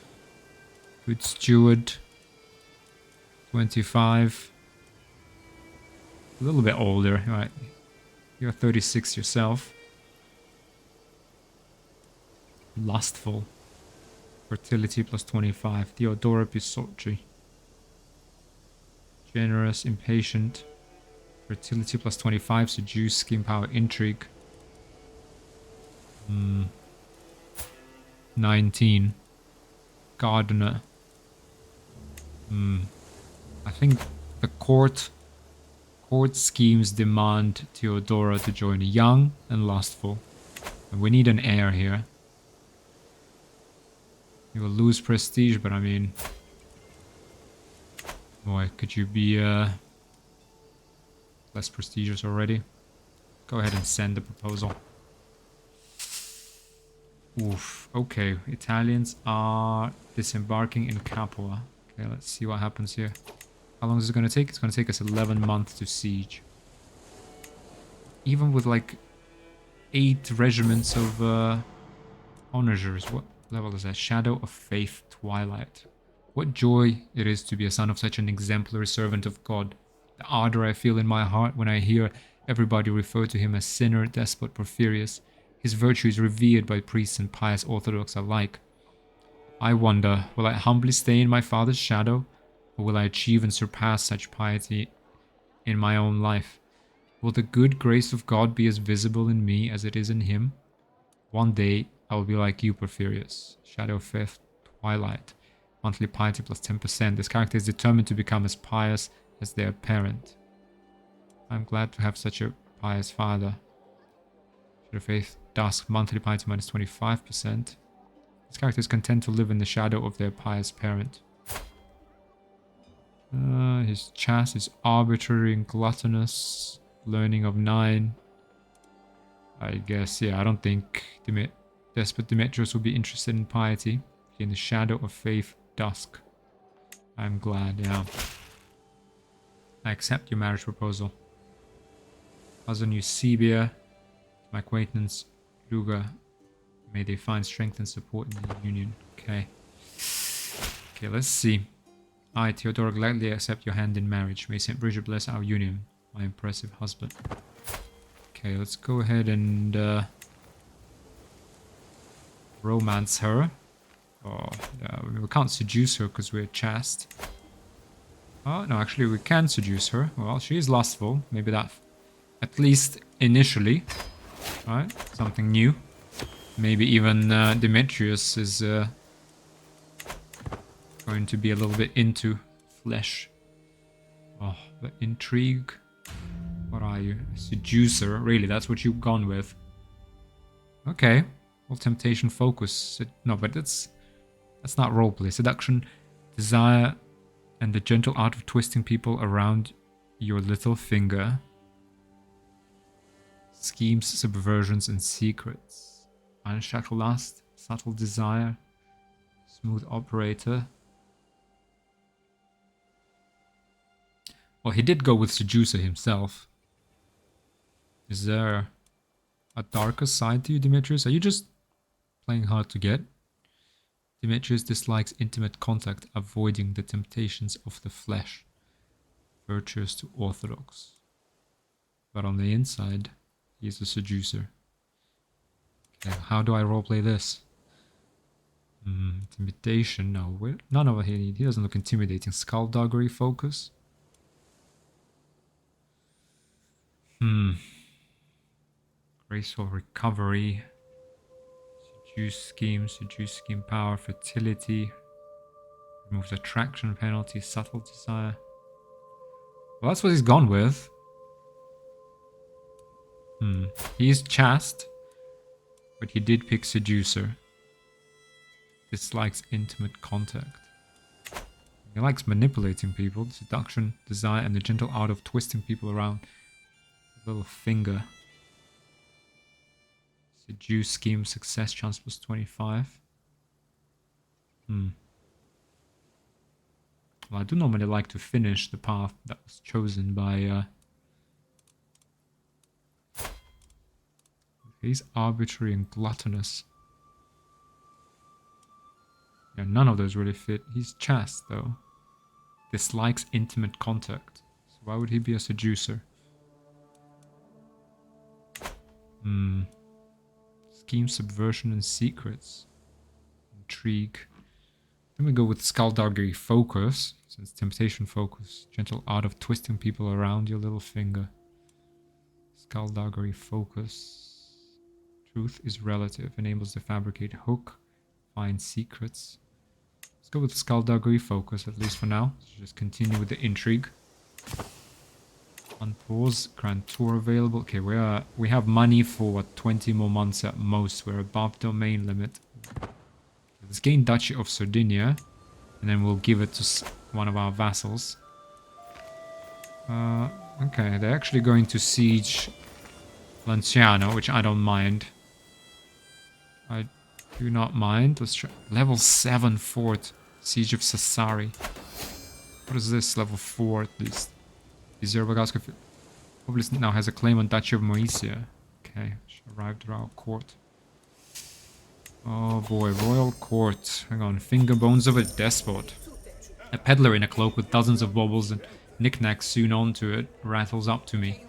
Good steward. 25. A little bit older. Right. You're 36 yourself. Lustful. Fertility plus 25. Theodora Pisocci. Generous, impatient. Fertility plus 25. Seduce, scheme power, intrigue. 19. Gardener. I think the court schemes demand Theodora to join young and lustful. And we need an heir here. You will lose prestige, but I mean... Boy, could you be less prestigious already? Go ahead and send the proposal. Oof, okay. Italians are disembarking in Capua. Okay, let's see what happens here. How long is it going to take? It's going to take us 11 months to siege. Even with like 8 regiments of onagers. What level is that? Shadow of Faith Twilight. What joy it is to be a son of such an exemplary servant of God. The ardor I feel in my heart when I hear everybody refer to him as sinner, despot, Porphyrius. His virtue is revered by priests and pious Orthodox alike. I wonder, will I humbly stay in my father's shadow, or will I achieve and surpass such piety in my own life? Will the good grace of God be as visible in me as it is in him? One day, I will be like you, Porphyrius. Shadow of Faith Twilight. Monthly piety plus 10%. This character is determined to become as pious as their parent. I'm glad to have such a pious father. Shadow of Faith Dusk. Monthly piety minus 25%. This character is content to live in the shadow of their pious parent. His chaste is arbitrary and gluttonous. Learning of 9. I guess, yeah, I don't think Despot Demetrius will be interested in piety. In the Shadow of Faith Dusk. I'm glad, yeah. I accept your marriage proposal. Cousin Eusebia, my acquaintance Luga. May they find strength and support in the union. Okay. Okay, let's see. I, Theodora, gladly accept your hand in marriage. May St. Bridget bless our union, my impressive husband. Okay, let's go ahead and romance her. Oh, yeah, we can't seduce her because we're chaste. Oh, no, actually we can seduce her. Well, she is lustful. Maybe that, at least initially. Right? Something new. Maybe even Demetrius is going to be a little bit into flesh. Oh, the intrigue. What are you? A seducer? Really, that's what you've gone with. Okay. Well, temptation, focus. No, but that's not roleplay. Seduction, desire, and the gentle art of twisting people around your little finger. Schemes, subversions, and secrets. Unshackled lust, subtle desire, smooth operator. Well, he did go with Seducer himself. Is there a darker side to you, Demetrius? Are you just playing hard to get? Demetrius dislikes intimate contact, avoiding the temptations of the flesh. Virtuous to orthodox. But on the inside, he is a seducer. Okay, how do I roleplay this? Intimidation, no. None of it. He doesn't look intimidating. Skullduggery focus. Graceful recovery. Seduce scheme power, fertility. Removes attraction penalty, subtle desire. Well, that's what he's gone with. He's chaste, but he did pick seducer. Dislikes intimate contact. He likes manipulating people, seduction, desire, and the gentle art of twisting people around. A little finger. Seduce scheme, success chance plus 25. Well, I do normally like to finish the path that was chosen by... He's arbitrary and gluttonous. Yeah, none of those really fit. He's chaste, though. Dislikes intimate contact. So why would he be a seducer? Scheme, subversion, and secrets. Intrigue. Then we go with skullduggery focus. Since temptation focus. Gentle art of twisting people around your little finger. Skullduggery focus. Truth is relative. Enables to fabricate hook. Find secrets. Let's go with skullduggery focus, at least for now. Let's just continue with the intrigue. Unpause. Grand tour available. Okay, we have money for what, 20 more months at most. We're above domain limit. Let's gain Duchy of Sardinia, and then we'll give it to one of our vassals. Okay, they're actually going to siege Lanciano, which I don't mind. I do not mind. Let's try level 7 fort. Siege of Sassari. What is this? Level 4 at least. Zerbagalska probably now has a claim on Duchy of Moesia. Okay, she arrived at our court. Oh boy, royal court. Hang on, finger bones of a despot. A peddler in a cloak with dozens of baubles and knickknacks sewn onto it rattles up to me.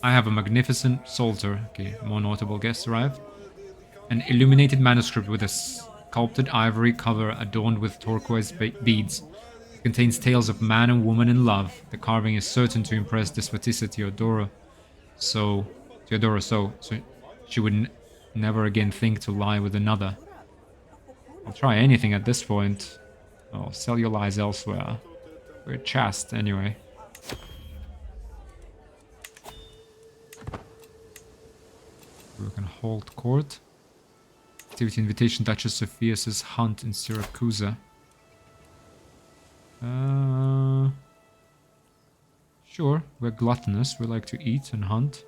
I have a magnificent psalter. Okay, more notable guests arrived. An illuminated manuscript with a sculpted ivory cover adorned with turquoise beads. It contains tales of man and woman in love. The carving is certain to impress Despotissa Theodora. So she would never again think to lie with another. I'll try anything at this point. I'll sell your lies elsewhere. We're chaste anyway. We can hold court. Activity invitation, Duchess Sophia's hunt in Syracusa. Sure, we're gluttonous. We like to eat and hunt.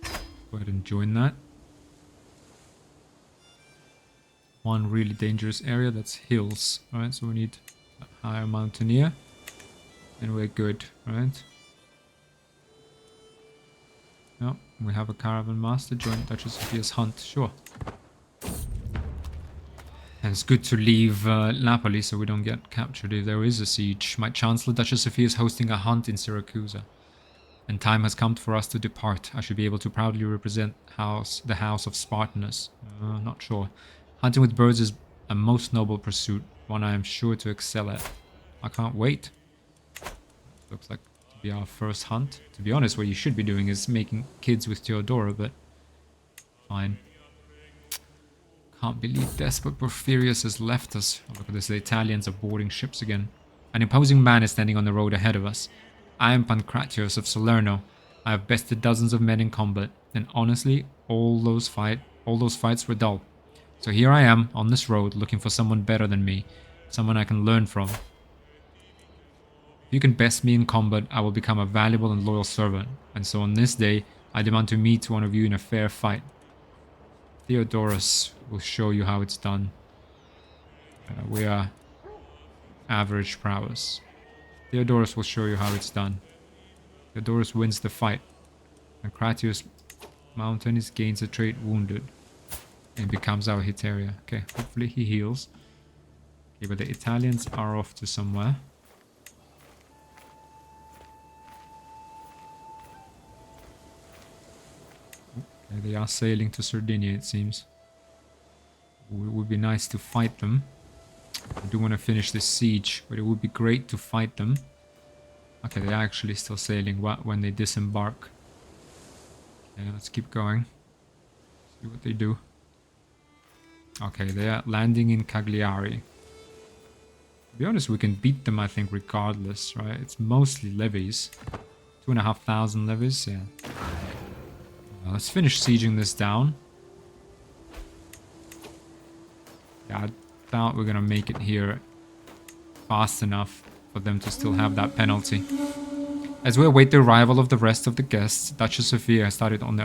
Go ahead and join that. One really dangerous area, that's hills. Alright, so we need a higher mountaineer. And we're good, right? No, we have a caravan master. Join Duchess Sophia's hunt, sure. And it's good to leave Napoli so we don't get captured if there is a siege. My Chancellor, Duchess Sophia, is hosting a hunt in Syracusa. And time has come for us to depart. I should be able to proudly represent the house of Spartenos. Not sure. Hunting with birds is a most noble pursuit, one I am sure to excel at. I can't wait. Looks like to be our first hunt. To be honest, what you should be doing is making kids with Theodora, but fine. Can't believe Despot Porphyrius has left us. Oh, look at this, the Italians are boarding ships again. An imposing man is standing on the road ahead of us. I am Pancratius of Salerno. I have bested dozens of men in combat, and honestly, all those fights were dull. So here I am, on this road, looking for someone better than me. Someone I can learn from. If you can best me in combat, I will become a valuable and loyal servant. And so on this day, I demand to meet one of you in a fair fight. Theodorus will show you how it's done. We are average prowess. Theodorus will show you how it's done. Theodorus wins the fight. And Cratius Mountainist gains a trait wounded. And becomes our Heteria. Okay, hopefully he heals. Okay, but the Italians are off to somewhere. Okay, they are sailing to Sardinia, it seems. It would be nice to fight them. I do want to finish this siege, but it would be great to fight them. Okay, they're actually still sailing when they disembark. Okay, let's keep going. See what they do. Okay, they are landing in Cagliari. To be honest, we can beat them, I think, regardless, right? It's mostly levies. 2,500 levies, yeah. Let's finish sieging this down. Yeah, I doubt we're gonna make it here fast enough for them to still have that penalty. As we await the arrival of the rest of the guests, Duchess Sophia has started on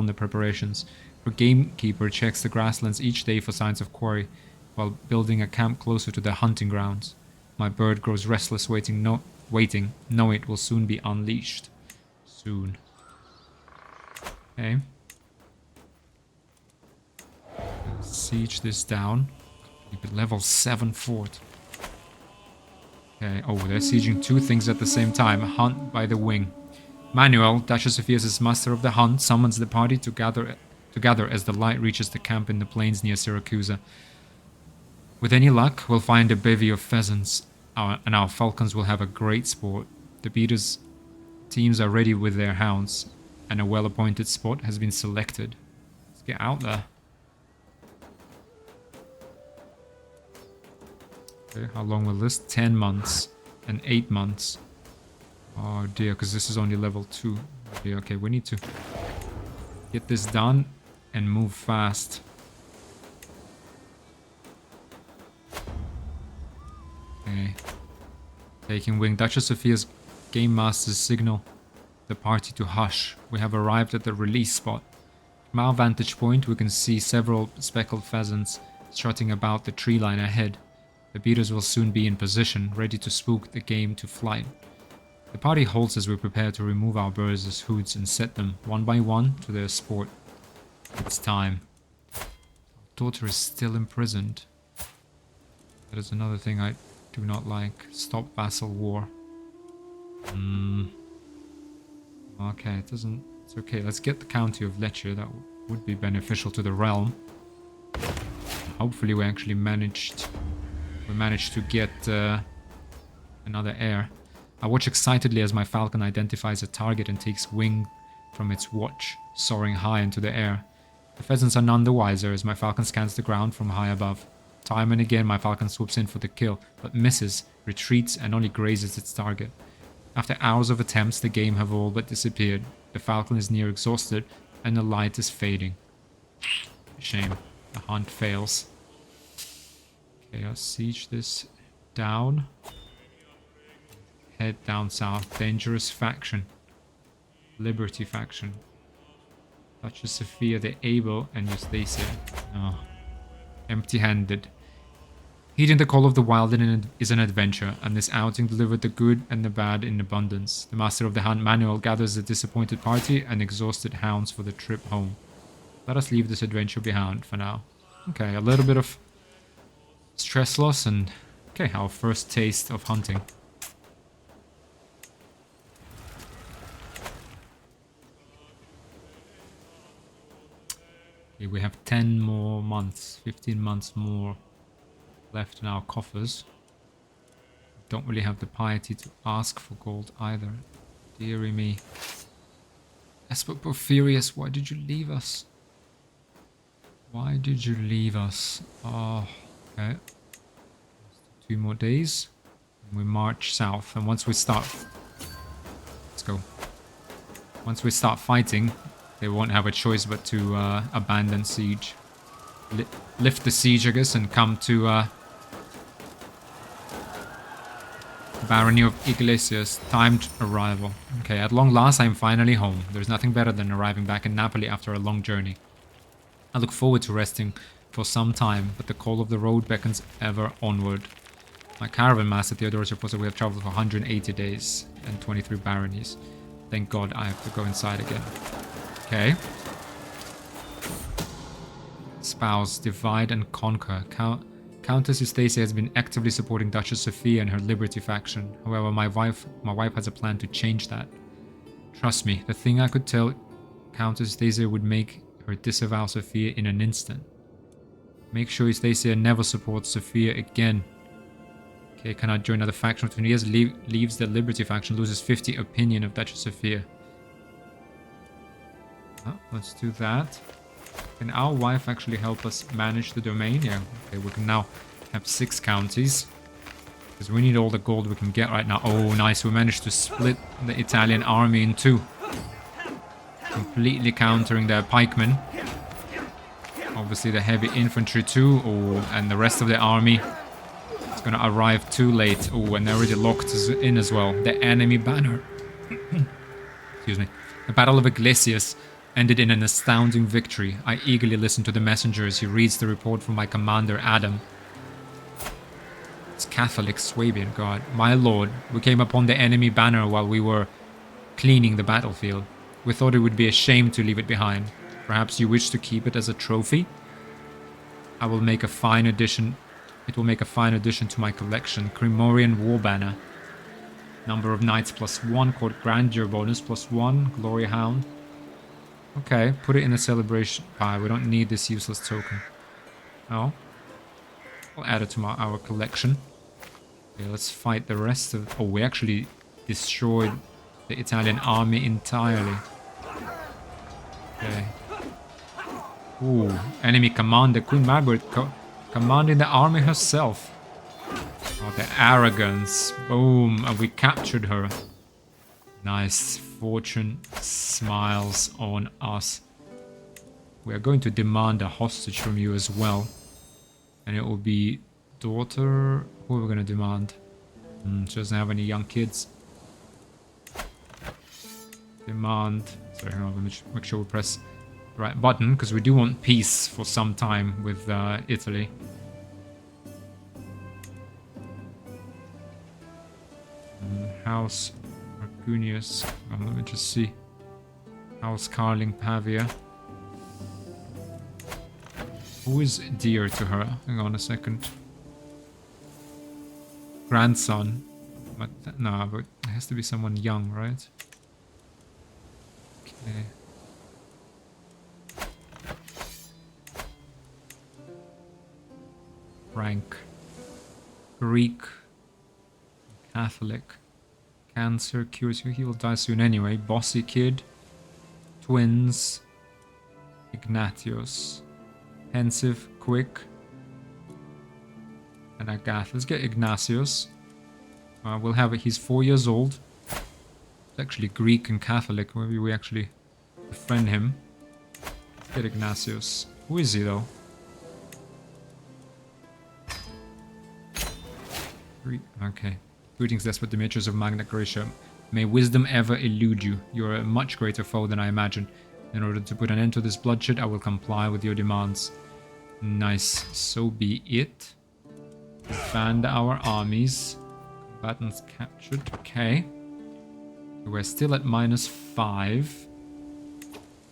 the preparations. Her gamekeeper checks the grasslands each day for signs of quarry, while building a camp closer to the hunting grounds. My bird grows restless, waiting, knowing it will soon be unleashed. Soon. Okay. Let's siege this down. Keep it level 7 fort. Okay, oh, they're sieging two things at the same time. Hunt by the wing. Manuel, Duchess Sophia's master of the hunt, summons the party to gather as the light reaches the camp in the plains near Syracusa. With any luck, we'll find a bevy of pheasants, and our falcons will have a great sport. The beaters' teams are ready with their hounds, and a well-appointed spot has been selected. Let's get out there. Okay, how long will this? 10 months and 8 months. Oh dear, because this is only level 2. Oh dear, okay, we need to get this done and move fast. Okay. Taking wing. Duchess Sophia's game masters signal the party to hush. We have arrived at the release spot. From our vantage point, we can see several speckled pheasants strutting about the tree line ahead. The beaters will soon be in position, ready to spook the game to flight. The party halts as we prepare to remove our birds' hoods and set them, one by one, to their sport. It's time. Our daughter is still imprisoned. That is another thing I do not like. Stop vassal war. Okay, it doesn't... It's okay, let's get the county of Lecce. That would be beneficial to the realm. Hopefully we actually managed to get another heir. I watch excitedly as my falcon identifies a target and takes wing from its watch, soaring high into the air. The pheasants are none the wiser as my falcon scans the ground from high above. Time and again my falcon swoops in for the kill, but misses, retreats and only grazes its target. After hours of attempts, the game have all but disappeared. The falcon is near exhausted and the light is fading. Shame. The hunt fails. Okay, I'll siege this down. Head down south. Dangerous faction. Liberty faction. Duchess Sophia the Able and Eustacia. Oh. Empty-handed. Heeding the call of the wild is an adventure, and this outing delivered the good and the bad in abundance. The master of the hunt, Manuel, gathers the disappointed party and exhausted hounds for the trip home. Let us leave this adventure behind for now. Okay, a little bit of stress loss and... Okay, our first taste of hunting. Okay, we have 10 more months, 15 months more left in our coffers. Don't really have the piety to ask for gold either. Deary me. Esper Porphyrius, why did you leave us? Why did you leave us? Oh, okay. 2 more days. And we march south. And once we start... Let's go. Once we start fighting, they won't have a choice but to abandon siege. Lift the siege, I guess, and come to... Barony of Iglesias, timed arrival. Okay, at long last I am finally home. There's nothing better than arriving back in Napoli after a long journey. I look forward to resting for some time, but the call of the road beckons ever onward. My caravan master Theodorus reports that we have traveled for 180 days and 23 baronies. Thank God I have to go inside again. Okay. Spouse, divide and conquer. Countess Eustacia has been actively supporting Duchess Sophia and her Liberty faction. However, my wife has a plan to change that. Trust me, the thing I could tell Countess Eustacia would make her disavow Sophia in an instant. Make sure Eustacia never supports Sophia again. Okay, cannot join another faction for 20 years. Leaves the Liberty faction, loses 50 opinion of Duchess Sophia. Oh, let's do that. Can our wife actually help us manage the domain? Yeah, okay, we can now have 6 counties. Because we need all the gold we can get right now. Oh, nice, we managed to split the Italian army in 2. Completely countering their pikemen. Obviously the heavy infantry too. Oh, and the rest of the army is going to arrive too late. Oh, and they already locked us in as well. The enemy banner. Excuse me. The Battle of Iglesias ended in an astounding victory. I eagerly listen to the messenger as he reads the report from my commander, Adam. It's Catholic Swabian God. My lord, we came upon the enemy banner while we were cleaning the battlefield. We thought it would be a shame to leave it behind. Perhaps you wish to keep it as a trophy? I will make a fine addition. It will make a fine addition to my collection. Cremorian War Banner. Number of knights +1. Court Grandeur bonus +1. Glory Hound. Okay, put it in a celebration pile. We don't need this useless token. Oh. We'll add it to our collection. Okay, let's fight the rest of... Oh, we actually destroyed the Italian army entirely. Okay. Ooh, enemy commander, Queen Margaret commanding the army herself. Oh, the arrogance. Boom, and we captured her. Nice. Fortune smiles on us. We are going to demand a hostage from you as well. And it will be daughter... Who are we going to demand? She doesn't have any young kids. Demand... Sorry, hang on, let me make sure we press the right button, because we do want peace for some time with Italy. House Arcunius. Let me just see. House Carling Pavia. Who is dear to her? Hang on a second. Grandson. But no, but it has to be someone young, right? Okay. Rank. Greek. Catholic. Cancer. Cures. He will die soon anyway. Bossy kid. Twins. Ignatius. Pensive. Quick. And Agath. Let's get Ignatius. We'll have it. He's 4 years old. He's actually Greek and Catholic. Maybe we actually befriend him. Let's get Ignatius. Who is he though? Okay. Greetings, Despot Demetrius of Magna Graecia. May wisdom ever elude you. You are a much greater foe than I imagined. In order to put an end to this bloodshed, I will comply with your demands. Nice. So be it. Disband our armies. Combatants captured. Okay. We're still at -5.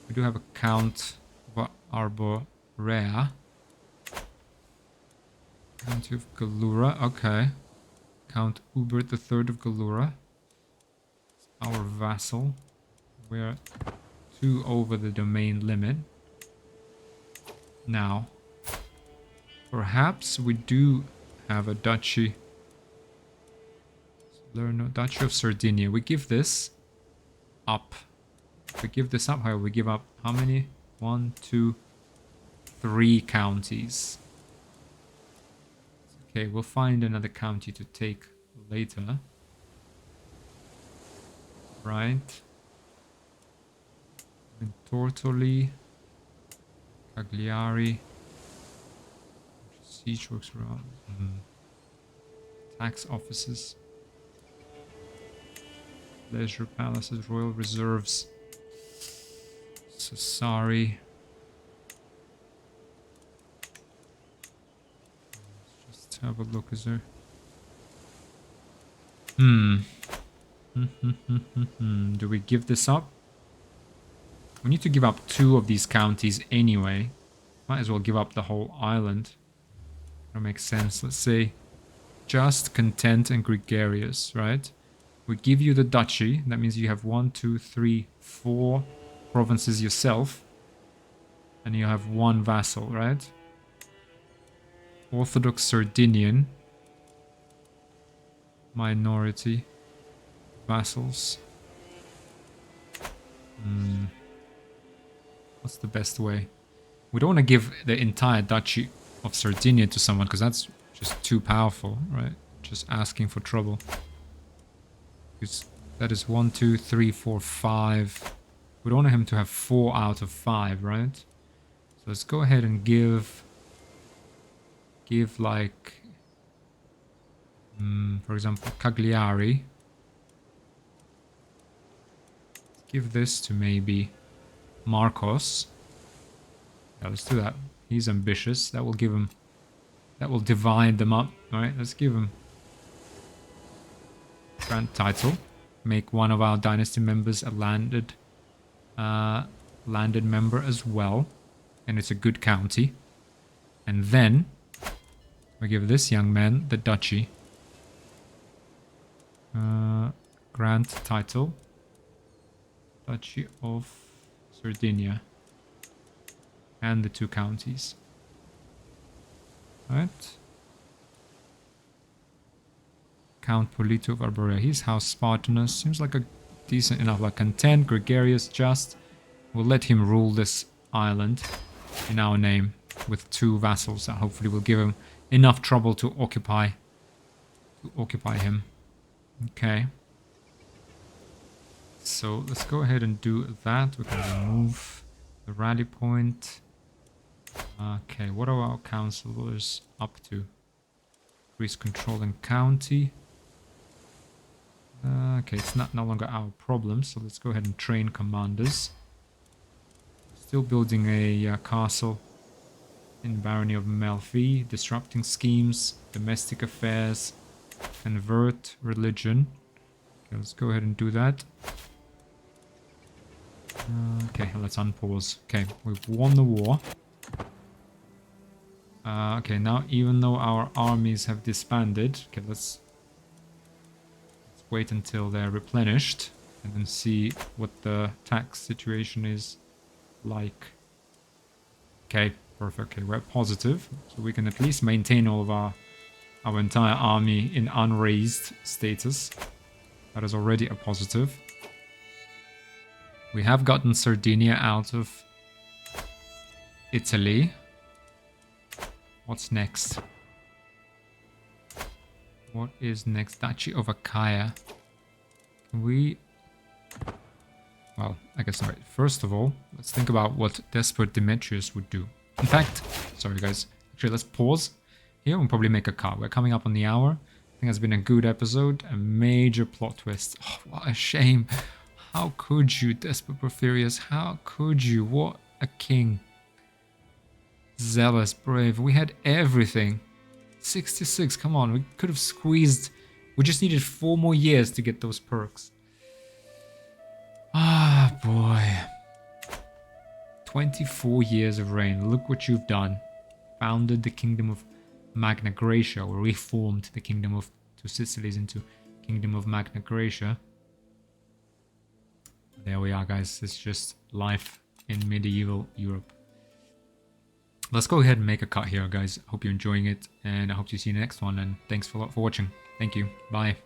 We do have a Count Arborea. County of Galura. Okay. Count Hubert III of Galura. Our vassal. We're 2 over the domain limit. Now, perhaps we do have a duchy. Duchy of Sardinia. We give this up. We give this up. However, we give up how many? 1, 2, 3 counties. Okay, we'll find another county to take later. Right. And Tortoli. Cagliari. Siege works around. Tax offices. Leisure palaces. Royal reserves. Sassari. Let's just have a look. Is there Do we give this up? We need to give up 2 of these counties anyway. Might as well give up the whole island. That makes sense. Let's say just, content, and gregarious, right? We give you the duchy. That means you have 1, 2, 3, 4 provinces yourself. And you have 1 vassal, right? Orthodox Sardinian. Minority. Vassals. What's the best way? We don't want to give the entire duchy of Sardinia to someone because that's just too powerful, right? Just asking for trouble. Because that is 1, 2, 3, 4, 5. We don't want him to have 4 out of 5, right? So let's go ahead and give like, for example, Cagliari. Give this to maybe Marcos. Yeah, let's do that. He's ambitious. That will give him... That will divide them up. Alright, let's give him grand title. Make one of our dynasty members a landed member as well. And it's a good county. And then we give this young man the duchy. Grand title. Duchy of Sardinia. And the 2 counties. Right. Count Polito of Arborea. He's House Spartenos. Seems like a decent enough, like content, gregarious, just. We'll let him rule this island in our name with 2 vassals that hopefully will give him enough trouble to occupy him. Okay. So let's go ahead and do that. We can remove the rally point. Okay, what are our councillors up to? Increase control in county. Okay, it's no longer our problem, so let's go ahead and train commanders. Still building a castle in Barony of Melfi. Disrupting schemes, domestic affairs, convert religion. Okay, let's go ahead and do that. Okay, let's unpause. Okay, we've won the war. Okay, now even though our armies have disbanded, okay, let's wait until they're replenished and then see what the tax situation is like. Okay, perfect. Okay, we're positive, so we can at least maintain all of our entire army in unraised status. That is already a positive. We have gotten Sardinia out of Italy. What's next? What is next? Duchy of Achaia. Can we... Well, I guess not. First of all, let's think about what Despot Demetrius would do. In fact, sorry guys. Actually, let's pause here and probably make a cut. We're coming up on the hour. I think it's been a good episode. A major plot twist. Oh, what a shame. How could you, Despot Porphyrius? How could you? What a king. Zealous, brave. We had everything. 66, come on. We could have squeezed. We just needed 4 more years to get those perks. Ah, boy. 24 years of reign. Look what you've done. Founded the kingdom of Magna Graecia, or reformed the kingdom of 2 Sicilies into kingdom of Magna Graecia. There we are, guys. It's just life in medieval Europe. Let's go ahead and make a cut here, guys. Hope you're enjoying it, and I hope to see you in the next one, and thanks a lot for watching. Thank you. Bye.